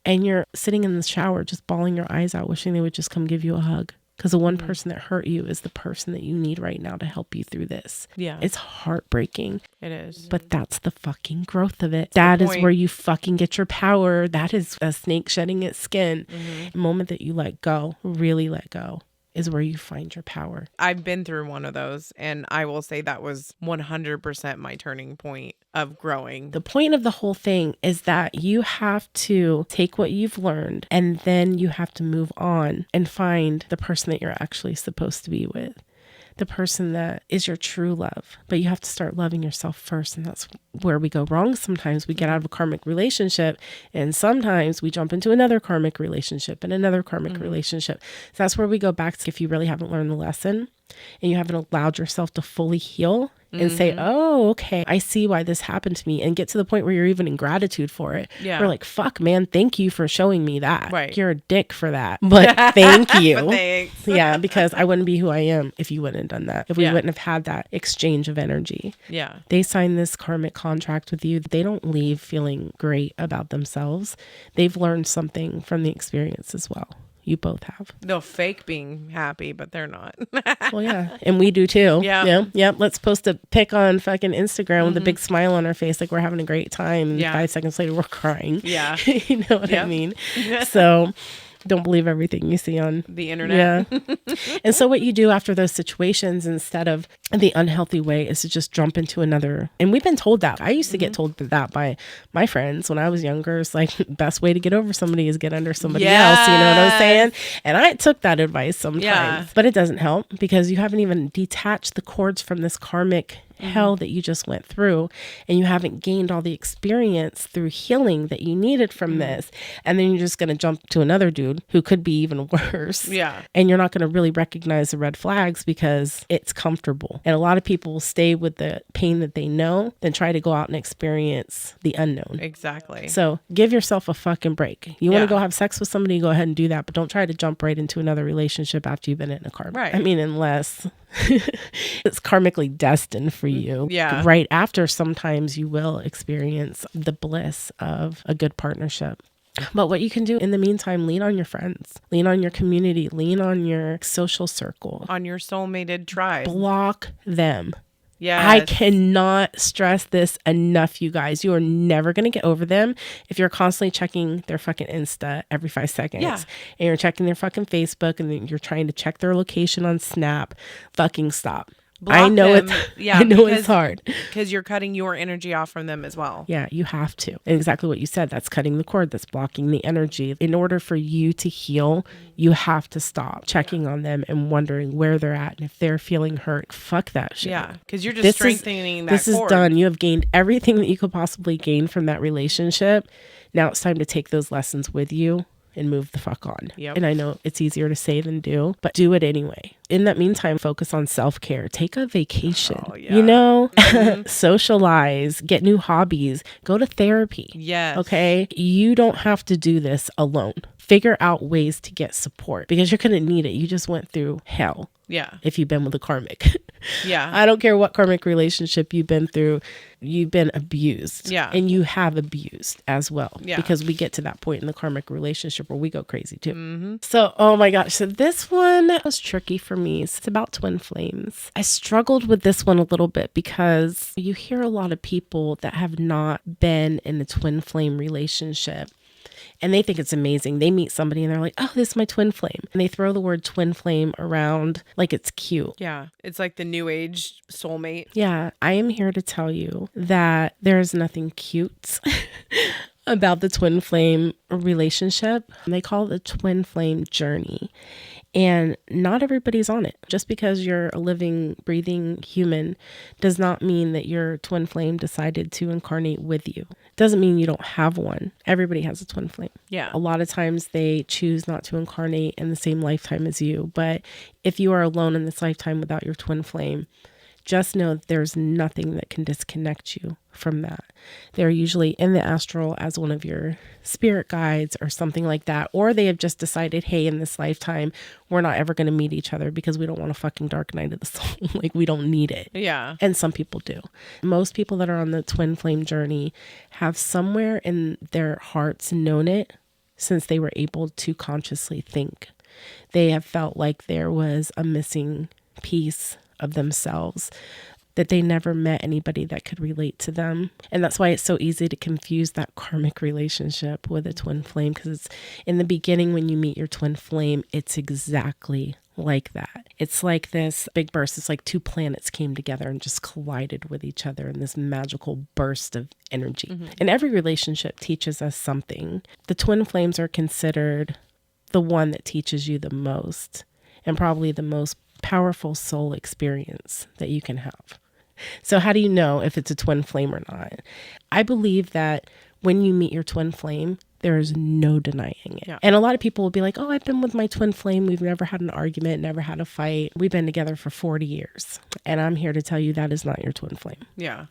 And you're sitting in the shower just bawling your eyes out, wishing they would just come give you a hug. Because the one person that hurt you is the person that you need right now to help you through this. Yeah. It's heartbreaking. It is. But that's the fucking growth of it. That is point. where you fucking get your power. That is a snake shedding its skin. The moment that you let go, really let go, is where you find your power. I've been through one of those, and I will say that was 100% my turning point of growing. The point of the whole thing is that you have to take what you've learned, and then you have to move on and find the person that you're actually supposed to be with. The person that is your true love. But you have to start loving yourself first. And that's where we go wrong. Sometimes we get out of a karmic relationship, and sometimes we jump into another karmic relationship and another karmic relationship. So that's where we go back to, if you really haven't learned the lesson and you haven't allowed yourself to fully heal and say, oh, okay, I see why this happened to me, and get to the point where you're even in gratitude for it. Yeah. We're like, fuck, man, thank you for showing me that. Right. You're a dick for that. But thank you. But thanks. Yeah, because I wouldn't be who I am if you wouldn't have done that. If we Yeah. wouldn't have had that exchange of energy. Yeah. They sign this karmic contract with you. They don't leave feeling great about themselves. They've learned something from the experience as well. You both have. They'll fake being happy, but they're not. Well, yeah. And we do too. Yeah. Yep. Let's post a pic on fucking Instagram with a big smile on our face, like we're having a great time. And Yeah. 5 seconds later, we're crying. Yeah. You know what I Yep. mean? So don't believe everything you see on The internet. Yeah. And so what you do after those situations, instead of the unhealthy way, is to just jump into another. And we've been told that. I used to get told that by my friends when I was younger. It's like, best way to get over somebody is get under somebody else. You know what I'm saying? And I took that advice sometimes. Yeah. But it doesn't help, because you haven't even detached the cords from this karmic hell that you just went through, and you haven't gained all the experience through healing that you needed from this. And then you're just going to jump to another dude who could be even worse. Yeah. And you're not going to really recognize the red flags because it's comfortable. And a lot of people will stay with the pain that they know than try to go out and experience the unknown. Exactly. So give yourself a fucking break. You want Yeah. to go have sex with somebody, go ahead and do that. But don't try to jump right into another relationship after you've been in a car. Right. I mean, unless it's karmically destined for you. Yeah. Right after, sometimes you will experience the bliss of a good partnership. But what you can do in the meantime, lean on your friends, lean on your community, lean on your social circle. On your soulmated tribe. Block them. Yeah. I cannot stress this enough, you guys. You are never going to get over them if you're constantly checking their fucking Insta every 5 seconds. Yeah. And you're checking their fucking Facebook, and then you're trying to check their location on Snap. Fucking stop. I know them. it's Yeah, I know because- it's hard. Because you're cutting your energy off from them as well. Yeah, you have to. And exactly what you said. That's cutting the cord. That's blocking the energy. In order for you to heal, you have to stop checking on them and wondering where they're at and if they're feeling hurt. Fuck that shit. Yeah. Because you're just This strengthening that This is cord. done. You have gained everything that you could possibly gain from that relationship. Now it's time to take those lessons with you and move the fuck on. Yep. And I know it's easier to say than do, but do it anyway. In that meantime, focus on self-care. Take a vacation. Oh, yeah. You know, socialize, get new hobbies, go to therapy. Yes. Okay. You don't have to do this alone. Figure out ways to get support, because you're going to need it. You just went through hell Yeah. if you've been with a karmic. Yeah. I don't care what karmic relationship you've been through, you've been abused. Yeah. And you have abused as well. Yeah. Because we get to that point in the karmic relationship where we go crazy too. Mm-hmm. So, oh my gosh. So this one was tricky for me. It's about twin flames. I struggled with this one a little bit because you hear a lot of people that have not been in a twin flame relationship. And they think it's amazing. They meet somebody and they're like, oh, this is my twin flame. And they throw the word twin flame around like it's cute. Yeah. It's like the new age soulmate. Yeah. I am here to tell you that there is nothing cute about the twin flame relationship. They call it the twin flame journey. And not everybody's on it. Just because you're a living, breathing human does not mean that your twin flame decided to incarnate with you. Doesn't mean you don't have one. Everybody has a twin flame. Yeah. A lot of times they choose not to incarnate in the same lifetime as you. But if you are alone in this lifetime without your twin flame, just know that there's nothing that can disconnect you from that. They're usually in the astral as one of your spirit guides or something like that. Or they have just decided, hey, in this lifetime, we're not ever going to meet each other because we don't want a fucking dark night of the soul. Like, we don't need it. Yeah. And some people do. Most people that are on the twin flame journey have somewhere in their hearts known it since they were able to consciously think. They have felt like there was a missing piece of themselves, that they never met anybody that could relate to them. And that's why it's so easy to confuse that karmic relationship with a twin flame, because it's in the beginning when you meet your twin flame, it's exactly like that. It's like this big burst. It's like two planets came together and just collided with each other in this magical burst of energy. Mm-hmm. And every relationship teaches us something. The twin flames are considered the one that teaches you the most, and probably the most powerful soul experience that you can have. So how do you know if it's a twin flame or not? I believe that when you meet your twin flame, there is no denying it. Yeah. And a lot of people will be like, oh, I've been with my twin flame. We've never had an argument, never had a fight. We've been together for 40 years. And I'm here to tell you that is not your twin flame. Yeah.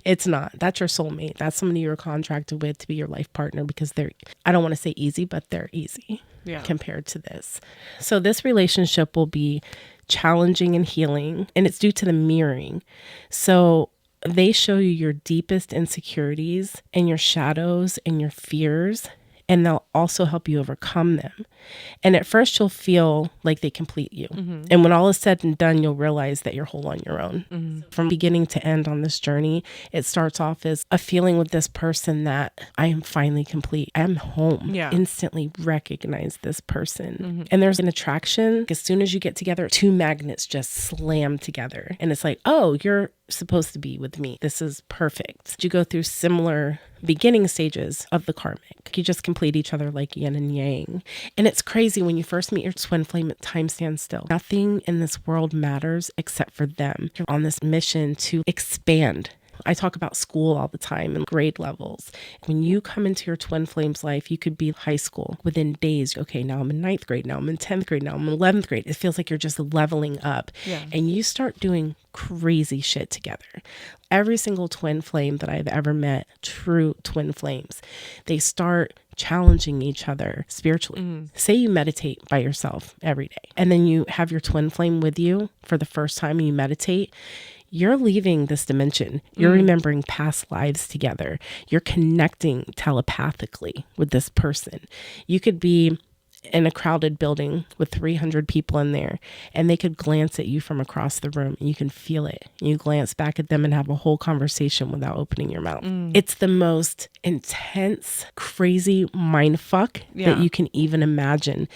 It's not. That's your soulmate. That's somebody you're contracted with to be your life partner, because they're, I don't want to say easy, but they're easy. Yeah. Compared to this. So this relationship will be challenging and healing, and it's due to the mirroring. So they show you your deepest insecurities and your shadows and your fears, and they'll also help you overcome them. And at first you'll feel like they complete you. Mm-hmm. And when all is said and done, you'll realize that you're whole on your own. Mm-hmm. From beginning to end on this journey, it starts off as a feeling with this person that I am finally complete. I'm home. Yeah. Instantly recognize this person. Mm-hmm. And there's an attraction. As soon as you get together, two magnets just slam together. And it's like, oh, you're supposed to be with me. This is perfect. You go through similar beginning stages of the karmic. You just complete each other like yin and yang. And it's crazy when you first meet your twin flame, time stands still. Nothing in this world matters except for them. You're on this mission to expand. I talk about school all the time and grade levels. When you come into your twin flame's life, you could be high school within days. Okay, now I'm in 9th grade. Now I'm in 10th grade. Now I'm in 11th grade. It feels like you're just leveling up. Yeah. And you start doing crazy shit together. Every single twin flame that I've ever met, true twin flames, they start challenging each other spiritually. Mm. Say you meditate by yourself every day, and then you have your twin flame with you for the first time and you meditate. You're leaving this dimension. You're remembering past lives together. You're connecting telepathically with this person. You could be in a crowded building with 300 people in there, and they could glance at you from across the room, and you can feel it. You glance back at them and have a whole conversation without opening your mouth. It's the most intense, crazy mind fuck that you can even imagine.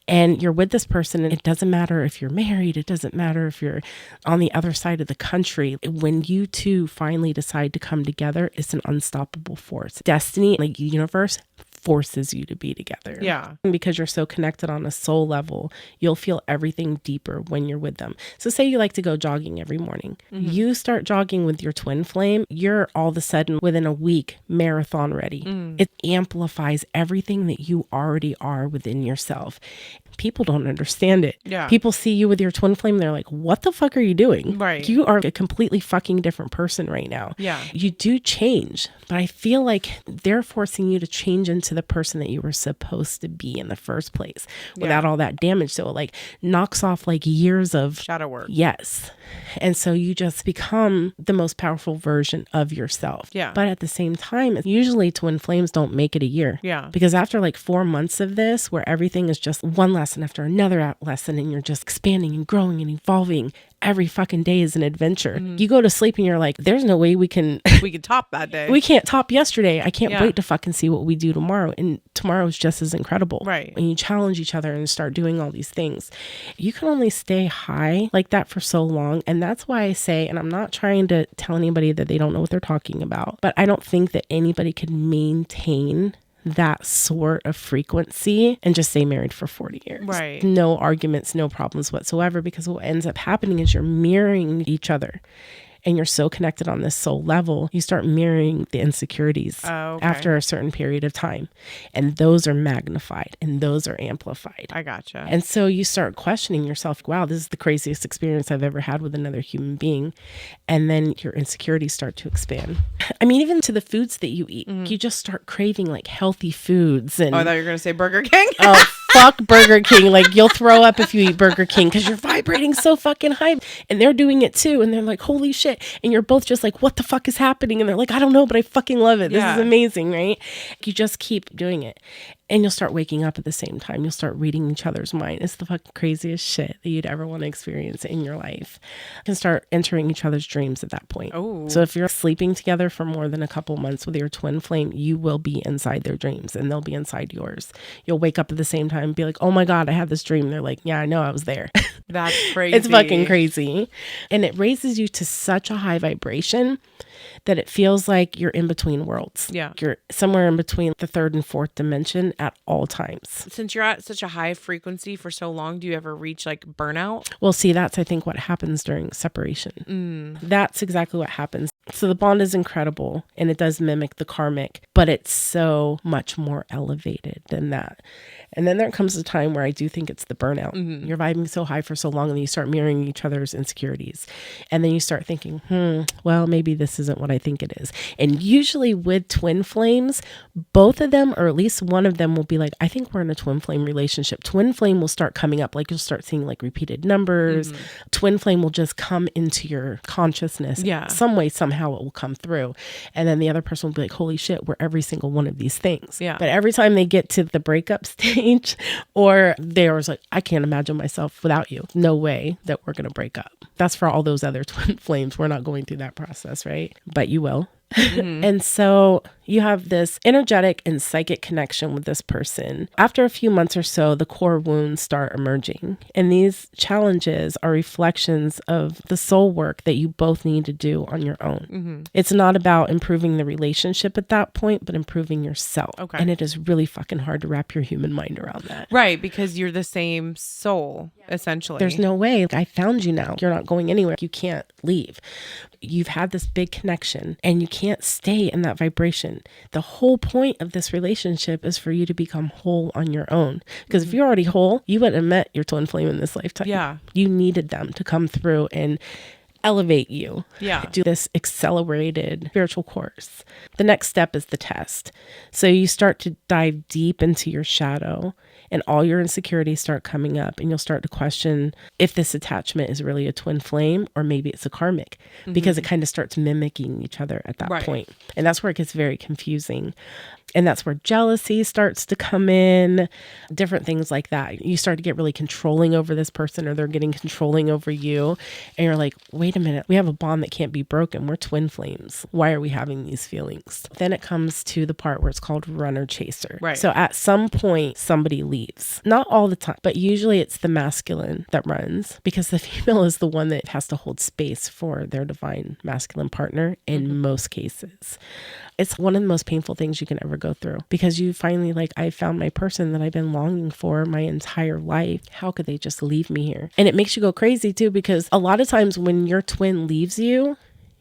And you're with this person, and it doesn't matter if you're married. It doesn't matter if you're on the other side of the country. When you two finally decide to come together, it's an unstoppable force. Destiny, like the universe, forces you to be together. Yeah. And because you're so connected on a soul level, you'll feel everything deeper when you're with them. So say you like to go jogging every morning. Mm-hmm. You start jogging with your twin flame, you're all of a sudden within a week marathon ready. It amplifies everything that you already are within yourself. People don't understand it. Yeah. People see you with your twin flame, they're like, what the fuck are you doing? Right. You are a completely fucking different person right now. Yeah. You do change, but I feel like they're forcing you to change into into the person that you were supposed to be in the first place without all that damage. So it like knocks off like years of shadow work. Yes. And so you just become the most powerful version of yourself. Yeah. But at the same time, usually twin flames don't make it a year. Yeah. Because after like 4 months of this, where everything is just one lesson after another lesson, and you're just expanding and growing and evolving, every fucking day is an adventure. You go to sleep and you're like, there's no way we can top that day. We can't top yesterday. I can't wait to fucking see what we do tomorrow. And tomorrow is just as incredible. Right. When you challenge each other and start doing all these things, you can only stay high like that for so long. And that's why I say, and I'm not trying to tell anybody that they don't know what they're talking about, but I don't think that anybody can maintain that sort of frequency and just stay married for 40 years. Right. No arguments, no problems whatsoever, because what ends up happening is you're mirroring each other. And you're so connected on this soul level, you start mirroring the insecurities after a certain period of time. And those are magnified and those are amplified. I gotcha. And so you start questioning yourself, wow, this is the craziest experience I've ever had with another human being. And then your insecurities start to expand. I mean, even to the foods that you eat, you just start craving like healthy foods. And I thought you were going to say Burger King. Oh, fuck Burger King. Like, you'll throw up if you eat Burger King because you're vibrating so fucking high. And they're doing it too. And they're like, holy shit. And you're both just like, what the fuck is happening? And they're like, I don't know, but I fucking love it. This is amazing, right? You just keep doing it. And you'll start waking up at the same time. You'll start reading each other's mind. It's the fucking craziest shit that you'd ever want to experience in your life. You can start entering each other's dreams at that point. Oh. So if you're sleeping together for more than a couple months with your twin flame, you will be inside their dreams and they'll be inside yours. You'll wake up at the same time and be like, oh my God, I had this dream. They're like, yeah, I know, I was there. That's crazy. It's fucking crazy. And it raises you to such a high vibration that it feels like you're in between worlds. Yeah. You're somewhere in between the third and fourth dimension at all times. Since you're at such a high frequency for so long, do you ever reach like burnout? Well, see, that's, I think, what happens during separation. That's exactly what happens. So the bond is incredible and it does mimic the karmic, but it's so much more elevated than that. And then there comes a time where I do think it's the burnout. You're vibing so high for so long and then you start mirroring each other's insecurities. And then you start thinking, well, maybe this isn't what I think it is. And usually with twin flames, both of them, or at least one of them, will be like, I think we're in a twin flame relationship. Twin flame will start coming up. Like, you'll start seeing like repeated numbers. Twin flame will just come into your consciousness. Yeah. Some way, somehow it will come through. And then the other person will be like, holy shit, we're every single one of these things. Yeah. But every time they get to the breakup stage, or they're like, I can't imagine myself without you. No way that we're going to break up. That's for all those other twin flames. We're not going through that process, right? But you will. And so you have this energetic and psychic connection with this person. After a few months or so, the core wounds start emerging. And these challenges are reflections of the soul work that you both need to do on your own. It's not about improving the relationship at that point, but improving yourself. Okay. And it is really fucking hard to wrap your human mind around that. Right, because you're the same soul, essentially. There's no way. I found you now. You're not going anywhere. You can't leave. You've had this big connection and you can't stay in that vibration. The whole point of this relationship is for you to become whole on your own. Because if you're already whole, you wouldn't have met your twin flame in this lifetime. Yeah. You needed them to come through and elevate you. Yeah. Do this accelerated spiritual course. The next step is the test. So you start to dive deep into your shadow and all your insecurities start coming up and you'll start to question if this attachment is really a twin flame or maybe it's a karmic, because it kind of starts mimicking each other at that point. And that's where it gets very confusing. And that's where jealousy starts to come in, different things like that. You start to get really controlling over this person, or they're getting controlling over you. And you're like, wait a minute, we have a bond that can't be broken. We're twin flames. Why are we having these feelings? Then it comes to the part where it's called runner chaser. Right. So at some point, somebody leaves. Not all the time, but usually it's the masculine that runs, because the female is the one that has to hold space for their divine masculine partner in most cases. It's one of the most painful things you can ever go through, because you finally like, I found my person that I've been longing for my entire life. How could they just leave me here? And it makes you go crazy too, because a lot of times when your twin leaves you,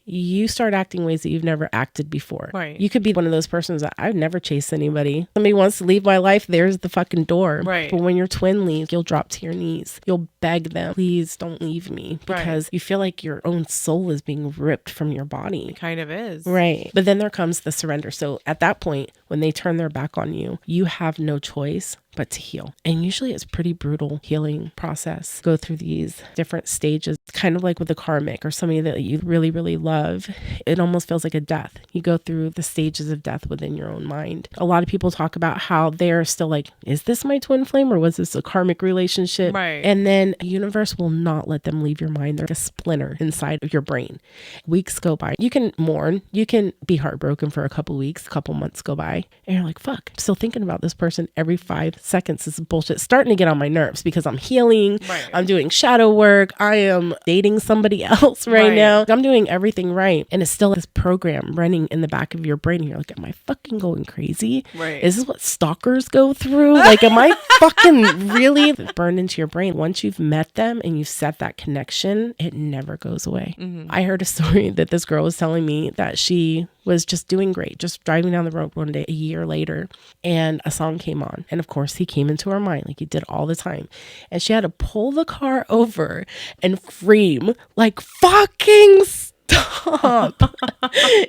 you start acting ways that you've never acted before. Right. You could be one of those persons that I've never chased anybody. Somebody wants to leave my life, there's the fucking door. Right. But when your twin leaves, you'll drop to your knees. You'll beg them, please don't leave me, because you feel like your own soul is being ripped from your body. It kind of is. Right. But then there comes the surrender. So at that point, when they turn their back on you, you have no choice but to heal. And usually it's pretty brutal healing process. Go through these different stages, kind of like with the karmic or somebody that you really, really love. It almost feels like a death. You go through the stages of death within your own mind. A lot of people talk about how they're still like, is this my twin flame or was this a karmic relationship? Right. And then the universe will not let them leave your mind. They're like a splinter inside of your brain. Weeks go by. You can mourn. You can be heartbroken for a couple weeks, a couple months go by. And you're like, fuck, I'm still thinking about this person every 5 seconds. This is bullshit. It's starting to get on my nerves because I'm healing. Right. I'm doing shadow work. I am dating somebody else right now. I'm doing everything right. And it's still this program running in the back of your brain. And you're like, am I fucking going crazy? Right. Is this what stalkers go through? Like, am I fucking really burned into your brain? Once you've met them and you've set that connection, it never goes away. I heard a story that this girl was telling me that she was just doing great, just driving down the road one day, a year later, and a song came on. And of course, he came into her mind like he did all the time. And she had to pull the car over and scream like, fucking stop.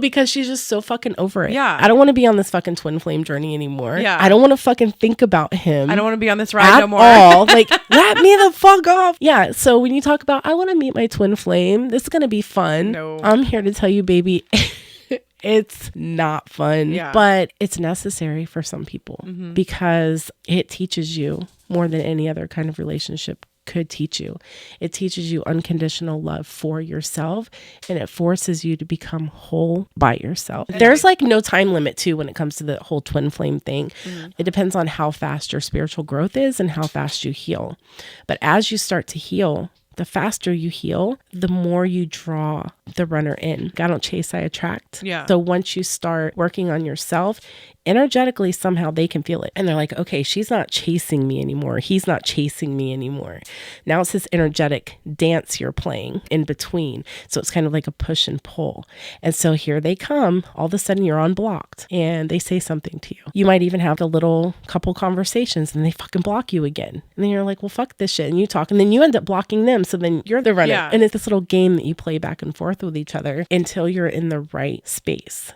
Because she's just so fucking over it. Yeah. I don't want to be on this fucking twin flame journey anymore. Yeah. I don't want to fucking think about him. I don't want to be on this ride no more. All. Like, let me the fuck off. Yeah. So when you talk about, I want to meet my twin flame, this is going to be fun. No. I'm here to tell you, baby, it's not fun, but it's necessary for some people because it teaches you more than any other kind of relationship could teach you. It teaches you unconditional love for yourself, and it forces you to become whole by yourself. There's like no time limit too when it comes to the whole twin flame thing. It depends on how fast your spiritual growth is and how fast you heal. But as you start to heal, the faster you heal, the more you draw the runner in. I don't chase, I attract. Yeah. So once you start working on yourself, energetically, somehow they can feel it. And they're like, okay, she's not chasing me anymore. He's not chasing me anymore. Now it's this energetic dance you're playing in between. So it's kind of like a push and pull. And so here they come. All of a sudden you're unblocked and they say something to you. You might even have a little couple conversations and they fucking block you again. And then you're like, well, fuck this shit. And you talk and then you end up blocking them. So then you're the runner. Yeah. And it's this little game that you play back and forth with each other until you're in the right space.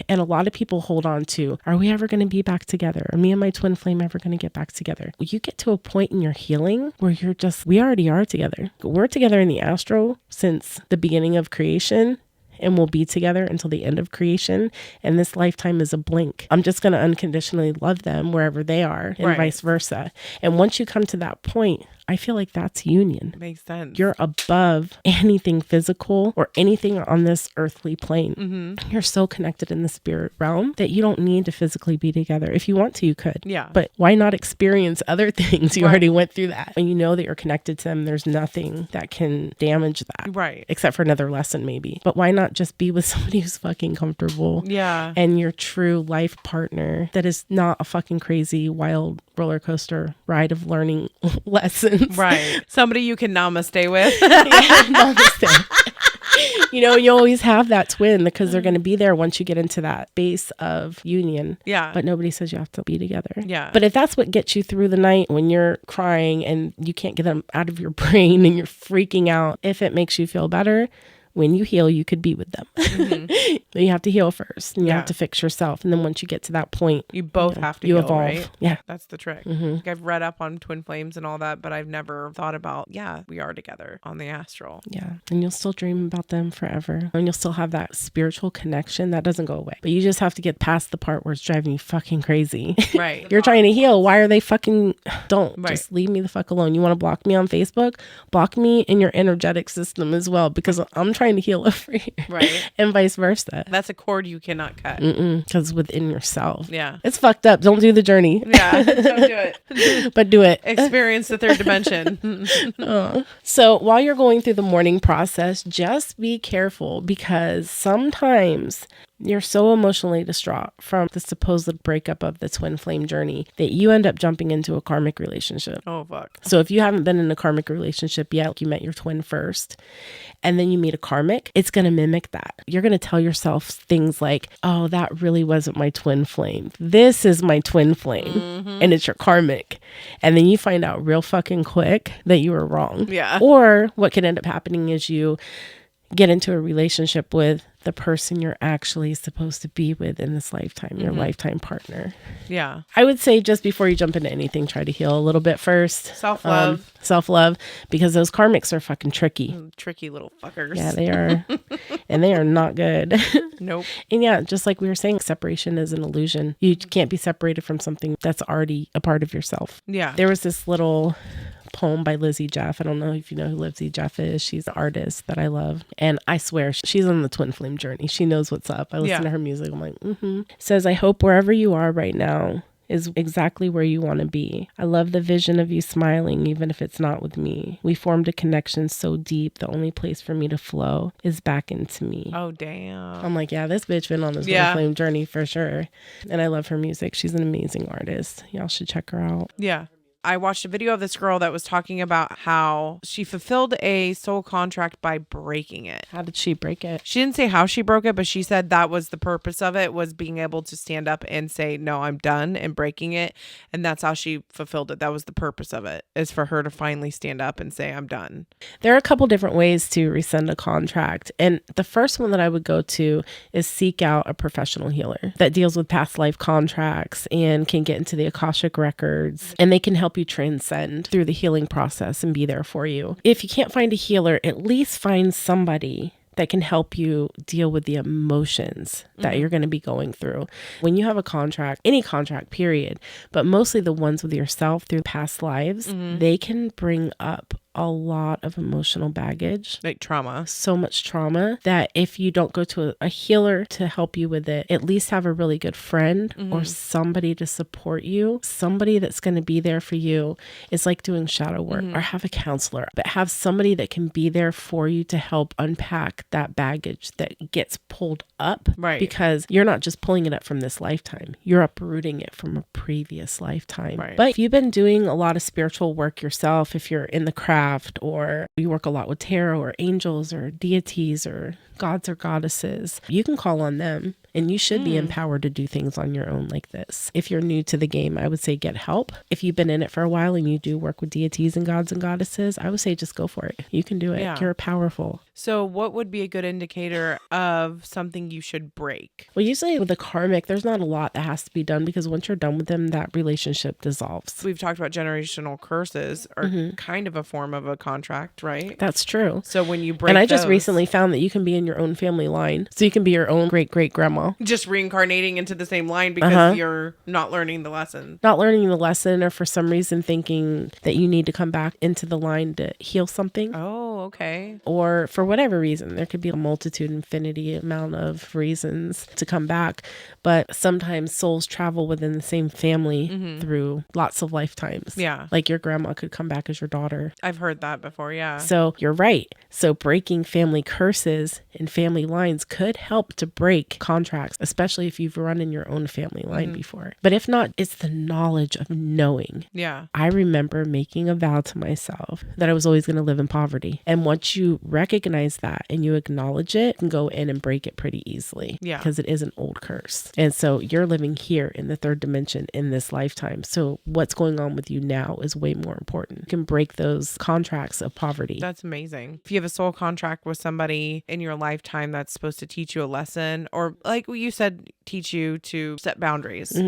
And a lot of people hold on to, are we ever going to be back together? Are me and my twin flame ever going to get back together? You get to a point in your healing where you're just, we already are together. We're together in the astral since the beginning of creation. And we'll be together until the end of creation. And this lifetime is a blink. I'm just going to unconditionally love them wherever they are and vice versa. And once you come to that point, I feel like that's union. Makes sense. You're above anything physical or anything on this earthly plane. You're so connected in the spirit realm that you don't need to physically be together. If you want to, you could. Yeah. But why not experience other things? You already went through that. When you know that you're connected to them, there's nothing that can damage that. Right. Except for another lesson maybe. But why not just be with somebody who's fucking comfortable? Yeah. And your true life partner that is not a fucking crazy, wild roller coaster ride of learning lessons. Right. Somebody you can namaste with. Namaste. You know, you always have that twin because they're going to be there once you get into that base of union. Yeah. But nobody says you have to be together. Yeah. But if that's what gets you through the night when you're crying and you can't get them out of your brain and you're freaking out, if it makes you feel better, when you heal, you could be with them. You have to heal first and you have to fix yourself. And then once you get to that point, you both have to heal, evolve. right? Yeah. That's the trick. Like I've read up on twin flames and all that, but I've never thought about, we are together on the astral. Yeah. And you'll still dream about them forever. And you'll still have that spiritual connection that doesn't go away. But you just have to get past the part where it's driving you fucking crazy. Right. You're trying to heal. Why are they fucking... Don't. Right. Just leave me the fuck alone. You want to block me on Facebook? Block me in your energetic system as well because I'm trying to heal over here. Right. And vice versa. That's a cord you cannot cut. Because within yourself. Yeah. It's fucked up. Don't do the journey. Yeah. Don't do it. But do it. Experience the third dimension. So while you're going through the mourning process, just be careful because sometimes You're so emotionally distraught from the supposed breakup of the twin flame journey that you end up jumping into a karmic relationship. Oh, fuck. So if you haven't been in a karmic relationship yet, like you met your twin first, and then you meet a karmic, it's going to mimic that. You're going to tell yourself things like, oh, that really wasn't my twin flame. This is my twin flame, and it's your karmic. And then you find out real fucking quick that you were wrong. Yeah. Or what could end up happening is you get into a relationship with the person you're actually supposed to be with in this lifetime, your lifetime partner. Yeah. I would say just before you jump into anything, try to heal a little bit first. Self-love. Self-love, because those karmics are fucking tricky. Tricky little fuckers. Yeah, they are. And they are not good. Nope. And yeah, just like we were saying, separation is an illusion. You can't be separated from something that's already a part of yourself. Yeah. There was this little poem by Lizzie Jeff. I don't know if you know who Lizzie Jeff is. She's an artist that I love. And I swear she's on the twin flame journey. She knows what's up. I listen to her music. I'm like, It says, I hope wherever you are right now is exactly where you want to be. I love the vision of you smiling, even if it's not with me. We formed a connection so deep, the only place for me to flow is back into me. Oh, damn. I'm like, yeah, this bitch been on this twin flame journey for sure. And I love her music. She's an amazing artist. Y'all should check her out. Yeah. I watched a video of this girl that was talking about how she fulfilled a soul contract by breaking it. How did she break it? She didn't say how she broke it, but she said that was the purpose of it, was being able to stand up and say, no, I'm done, and breaking it. And that's how she fulfilled it. That was the purpose of it, is for her to finally stand up and say, I'm done. There are a couple different ways to rescind a contract. And the first one that I would go to is seek out a professional healer that deals with past life contracts and can get into the Akashic records, and they can help you transcend through the healing process and be there for you. If you can't find a healer, at least find somebody that can help you deal with the emotions that you're going to be going through. When you have a contract, any contract, period, but mostly the ones with yourself through past lives, they can bring up a lot of emotional baggage, like trauma, so much trauma that if you don't go to a healer to help you with it, at least have a really good friend or somebody to support you, somebody that's going to be there for you. It's like doing shadow work, or have a counselor, but have somebody that can be there for you to help unpack that baggage that gets pulled up, right? Because you're not just pulling it up from this lifetime, you're uprooting it from a previous lifetime. Right. But if you've been doing a lot of spiritual work yourself, if you're in the craft, or you work a lot with tarot or angels or deities or gods or goddesses, you can call on them. And you should be empowered to do things on your own like this. If you're new to the game, I would say get help. If you've been in it for a while and you do work with deities and gods and goddesses, I would say just go for it. You can do it. Yeah. You're powerful. So what would be a good indicator of something you should break? Well, usually with the karmic, there's not a lot that has to be done, because once you're done with them, that relationship dissolves. We've talked about generational curses are kind of a form of a contract, right? That's true. So when you break And I just those, recently found that you can be in your own family line. So you can be your own great-great-grandma. just reincarnating into the same line because you're not learning the lesson. Not learning the lesson, or for some reason thinking that you need to come back into the line to heal something. Oh, okay. Or for whatever reason, there could be a multitude, infinity amount of reasons to come back. But sometimes souls travel within the same family through lots of lifetimes. Yeah. Like your grandma could come back as your daughter. I've heard that before, yeah. So you're right. So breaking family curses and family lines could help to break contracts, especially if you've run in your own family line before. But if not, it's the knowledge of knowing. Yeah. I remember making a vow to myself that I was always going to live in poverty. And once you recognize that and you acknowledge it, you can go in and break it pretty easily. Yeah. Because it is an old curse. And so you're living here in the third dimension in this lifetime. So what's going on with you now is way more important. You can break those contracts of poverty. That's amazing. If you have a soul contract with somebody in your lifetime that's supposed to teach you a lesson, or like you said, teach you to set boundaries.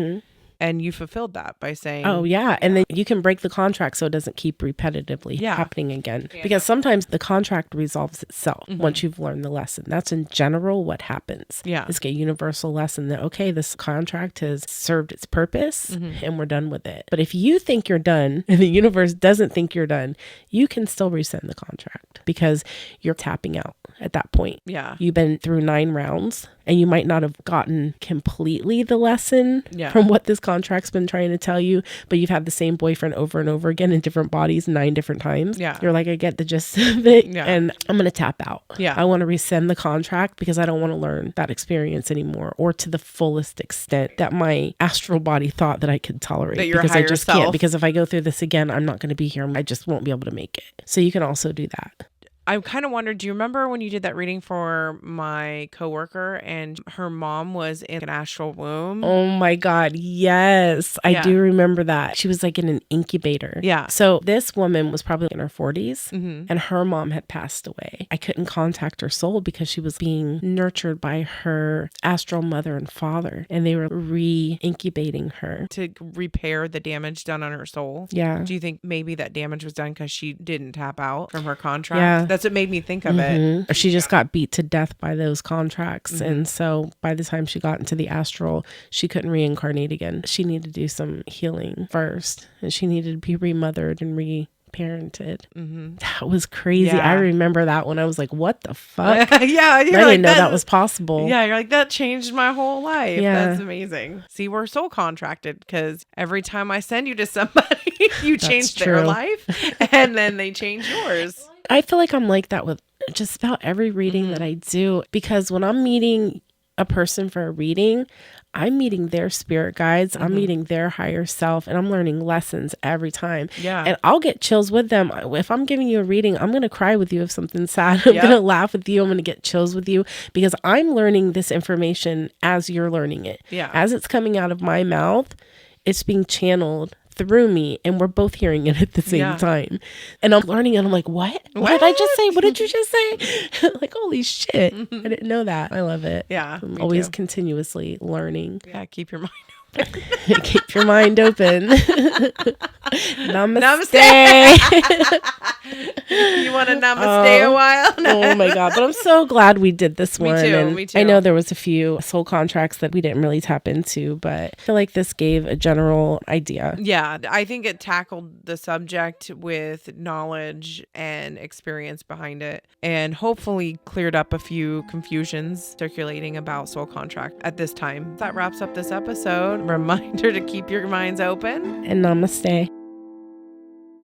And you fulfilled that by saying, oh, yeah. And then you can break the contract so it doesn't keep repetitively happening again. Yeah. Because sometimes the contract resolves itself once you've learned the lesson. That's in general what happens. Yeah. It's a universal lesson that, okay, this contract has served its purpose and we're done with it. But if you think you're done and the universe doesn't think you're done, you can still rescind the contract because you're tapping out at that point. Yeah. You've been through 9 rounds and you might not have gotten completely the lesson Yeah. from what this contract's been trying to tell you, but you've had the same boyfriend over and over again in different bodies 9 different times. Yeah. You're like, I get the gist of it. Yeah. And I'm going to tap out. Yeah. I want to rescind the contract because I don't want to learn that experience anymore, or to the fullest extent that my astral body thought that I could tolerate. That your because I higher just self. can't. Because if I go through this again, I'm not going to be here. I just won't be able to make it. So you can also do that. I kind of wondered, do you remember when you did that reading for my coworker and her mom was in an astral womb? Oh my God. Yes. I do remember that. She was like in an incubator. Yeah. So this woman was probably in her 40s Mm-hmm. and her mom had passed away. I couldn't contact her soul because she was being nurtured by her astral mother and father, and they were re-incubating her. To repair the damage done on her soul. Yeah. Do you think maybe that damage was done because she didn't tap out from her contract? Yeah. That's what made me think of it. Mm-hmm. She just got beat to death by those contracts. Mm-hmm. And so by the time she got into the astral, she couldn't reincarnate again. She needed to do some healing first, and she needed to be remothered and parented. Mm-hmm. That was crazy. Yeah. I remember that when I was like, what the fuck? Yeah, I didn't know that was possible. Yeah, you're like, that changed my whole life. Yeah. That's amazing. See, we're soul contracted because every time I send you to somebody, you change their true. life and then they change yours. I feel like I'm like that with just about every reading that I do, because when I'm meeting a person for a reading, I'm meeting their spirit guides, I'm meeting their higher self, and I'm learning lessons every time. Yeah. And I'll get chills with them. If I'm giving you a reading, I'm going to cry with you if something's sad. I'm going to laugh with you. I'm going to get chills with you because I'm learning this information as you're learning it. Yeah. As it's coming out of my mouth, it's being channeled through me, and we're both hearing it at the same time. And I'm learning, and I'm like, what did I just say? What did you just say? Like, holy shit. I didn't know that. I love it. Yeah. I'm always continuously learning. Yeah. Keep your mind open. Keep your mind open. Namaste. You want to namaste a while? Oh my God. But I'm so glad we did this one. Me too. I know there was a few soul contracts that we didn't really tap into, but I feel like this gave a general idea. Yeah, I think it tackled the subject with knowledge and experience behind it, and hopefully cleared up a few confusions circulating about soul contract at this time. That wraps up this episode. Reminder to keep your minds open. And namaste.